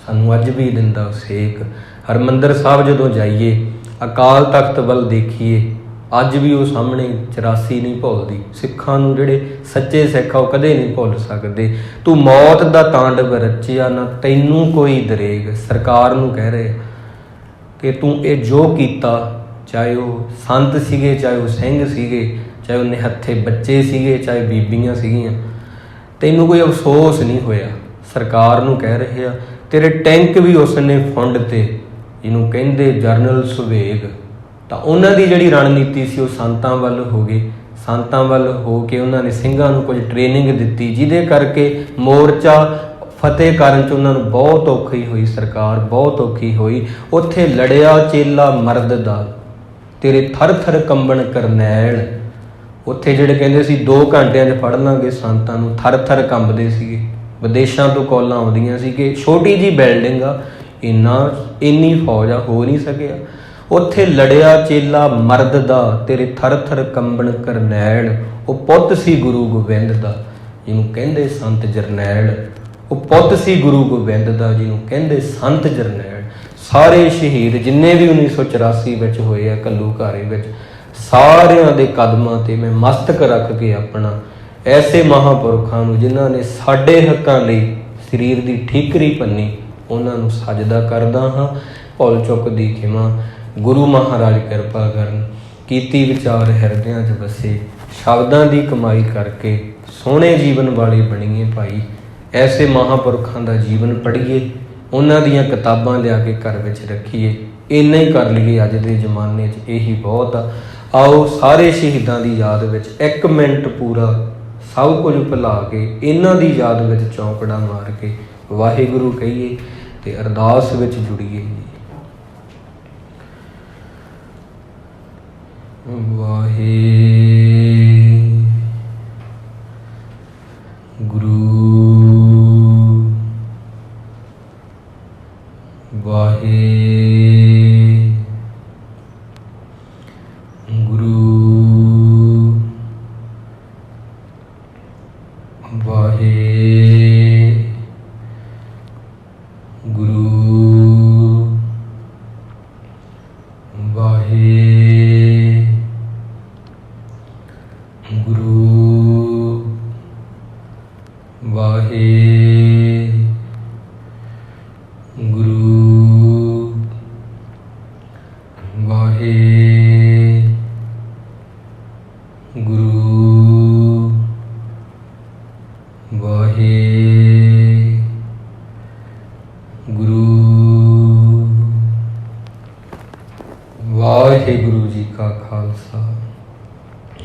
[SPEAKER 1] ਸਾਨੂੰ ਅੱਜ ਵੀ ਦਿੰਦਾ ਸੇਕ। ਹਰਿਮੰਦਰ ਸਾਹਿਬ ਜਦੋਂ ਜਾਈਏ, ਅਕਾਲ ਤਖਤ ਵੱਲ ਦੇਖੀਏ, ਅੱਜ ਵੀ ਉਹ ਸਾਹਮਣੇ 84 ਨਹੀਂ ਭੁੱਲਦੀ। ਸਿੱਖਾਂ ਨੂੰ ਜਿਹੜੇ ਸੱਚੇ ਸਿੱਖ ਆ ਉਹ ਕਦੇ ਨਹੀਂ ਭੁੱਲ ਸਕਦੇ। ਤੂੰ ਮੌਤ ਦਾ ਤਾਂਡਵ ਰਚਿਆ, ਨਾ ਤੈਨੂੰ ਕੋਈ ਦਰੇਗ। ਸਰਕਾਰ ਨੂੰ ਕਹਿ ਰਹੇ ਕਿ ਤੂੰ ਇਹ ਜੋ ਕੀਤਾ, ਚਾਹੇ ਉਹ ਸੰਤ ਸੀਗੇ, ਚਾਹੇ ਉਹ ਸਿੰਘ ਸੀਗੇ, ਚਾਹੇ ਉਹ ਨਿਹੱਥੇ ਬੱਚੇ ਸੀਗੇ, ਚਾਹੇ ਬੀਬੀਆਂ ਸੀਗੀਆਂ, ਤੈਨੂੰ ਕੋਈ ਅਫਸੋਸ ਨਹੀਂ ਹੋਇਆ। ਸਰਕਾਰ ਨੂੰ ਕਹਿ ਰਹੇ ਆ, ਤੇਰੇ ਟੈਂਕ ਵੀ ਉਸ ਨੇ ਫੰਡ ਤੇ, ਜਿਹਨੂੰ ਕਹਿੰਦੇ ਜਰਨਲ ਸੁਵੇਗ। ਤਾਂ ਉਹਨਾਂ ਦੀ ਜਿਹੜੀ ਰਣਨੀਤੀ ਸੀ ਉਹ ਸੰਤਾਂ ਵੱਲ ਹੋ ਗਈ। ਸੰਤਾਂ ਵੱਲ ਹੋ ਕੇ ਉਹਨਾਂ ਨੇ ਸਿੰਘਾਂ ਨੂੰ ਕੁਝ ਟ੍ਰੇਨਿੰਗ ਦਿੱਤੀ, ਜਿਹਦੇ ਕਰਕੇ ਮੋਰਚਾ ਫਤਿਹ ਕਰਨ 'ਚ ਉਹਨਾਂ ਨੂੰ ਬਹੁਤ ਔਖੀ ਹੋਈ, ਸਰਕਾਰ ਬਹੁਤ ਔਖੀ ਹੋਈ। ਉੱਥੇ ਲੜਿਆ ਚੇਲਾ ਮਰਦ ਦਾ, ਤੇਰੇ ਥਰ ਥਰ ਕੰਬਣ ਕਰਨੈਲ। ਉੱਥੇ ਜਿਹੜੇ ਕਹਿੰਦੇ ਸੀ 2 ਘੰਟਿਆਂ 'ਚ ਫੜ ਲਾਂਗੇ ਸੰਤਾਂ ਨੂੰ, ਥਰ ਥਰ ਕੰਬਦੇ ਸੀਗੇ। ਵਿਦੇਸ਼ਾਂ ਤੋਂ ਕਾਲਾਂ ਆਉਂਦੀਆਂ ਸੀ ਕਿ ਛੋਟੀ ਜਿਹੀ ਬਿਲਡਿੰਗ ਆ, ਇੰਨੀ ਫੌਜ ਆ, ਹੋ ਨਹੀਂ ਸਕਿਆ। ਉੱਥੇ ਲੜਿਆ ਚੇਲਾ ਮਰਦ ਦਾ, ਤੇਰੇ ਥਰ ਥਰ ਕੰਬਣ ਕਰਨੈਲ। ਉਹ ਪੁੱਤ ਸੀ ਗੁਰੂ ਗੋਬਿੰਦ ਦਾ, ਜਿਹਨੂੰ ਕਹਿੰਦੇ ਸੰਤ ਜਰਨੈਲ। ਉਹ ਪੁੱਤ ਸੀ ਗੁਰੂ ਗੋਬਿੰਦ ਦਾ, ਜਿਹਨੂੰ ਕਹਿੰਦੇ ਸੰਤ ਜਰਨੈਲ। ਸਾਰੇ ਸ਼ਹੀਦ ਜਿੰਨੇ ਵੀ 1984 ਵਿੱਚ ਹੋਏ ਆ ਘੱਲੂਘਾਰੇ ਵਿੱਚ, ਸਾਰਿਆਂ ਦੇ ਕਦਮਾਂ 'ਤੇ ਮੈਂ ਮਸਤਕ ਰੱਖ ਕੇ ਆਪਣਾ ਐਸੇ ਮਹਾਂਪੁਰਖਾਂ ਨੂੰ ਜਿਨ੍ਹਾਂ ਨੇ ਸਾਡੇ ਹੱਕਾਂ ਲਈ ਸਰੀਰ ਦੀ ਠੀਕਰੀ ਭੰਨੀ, ਉਹਨਾਂ ਨੂੰ ਸਜਦਾ ਕਰਦਾ ਹਾਂ। ਭੁੱਲ ਚੁੱਕ ਦੀ ਖਿਮਾ, ਗੁਰੂ ਮਹਾਰਾਜ ਕਿਰਪਾ ਕਰਨ। ਕੀਤੀ ਵਿਚਾਰ ਹਿਰਦਿਆਂ 'ਚ ਵਸੇ, ਸ਼ਬਦਾਂ ਦੀ ਕਮਾਈ ਕਰਕੇ ਸੋਹਣੇ ਜੀਵਨ ਵਾਲੇ ਬਣੀਏ ਭਾਈ। ਐਸੇ ਮਹਾਂਪੁਰਖਾਂ ਦਾ ਜੀਵਨ ਪੜ੍ਹੀਏ, ਉਹਨਾਂ ਦੀਆਂ ਕਿਤਾਬਾਂ ਲਿਆ ਕੇ ਘਰ ਵਿੱਚ ਰੱਖੀਏ। ਇੰਨਾ ਹੀ ਕਰ ਲਈਏ ਅੱਜ ਦੇ ਜ਼ਮਾਨੇ 'ਚ, ਇਹੀ ਬਹੁਤ ਆ। ਆਓ ਸਾਰੇ ਸ਼ਹੀਦਾਂ ਦੀ ਯਾਦ ਵਿੱਚ 1 ਮਿੰਟ ਪੂਰਾ ਸਭ ਕੁਝ ਭੁਲਾ ਕੇ ਇਹਨਾਂ ਦੀ ਯਾਦ ਵਿੱਚ ਚੌਂਕੜਾ ਮਾਰ ਕੇ ਵਾਹਿਗੁਰੂ ਕਹੀਏ ਤੇ ਅਰਦਾਸ ਵਿੱਚ ਜੁੜੀਏ। ਵਾਹਿਗੁਰੂ ਵਾਹਿਗੁਰੂ ਜੀ ਕਾ ਖਾਲਸਾ,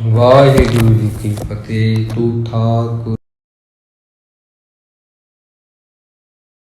[SPEAKER 1] ਵਾਹਿਗੁਰੂ ਜੀ ਕੀ ਫਤਿਹ। ਤੂੰ ਠਾਕੁਰ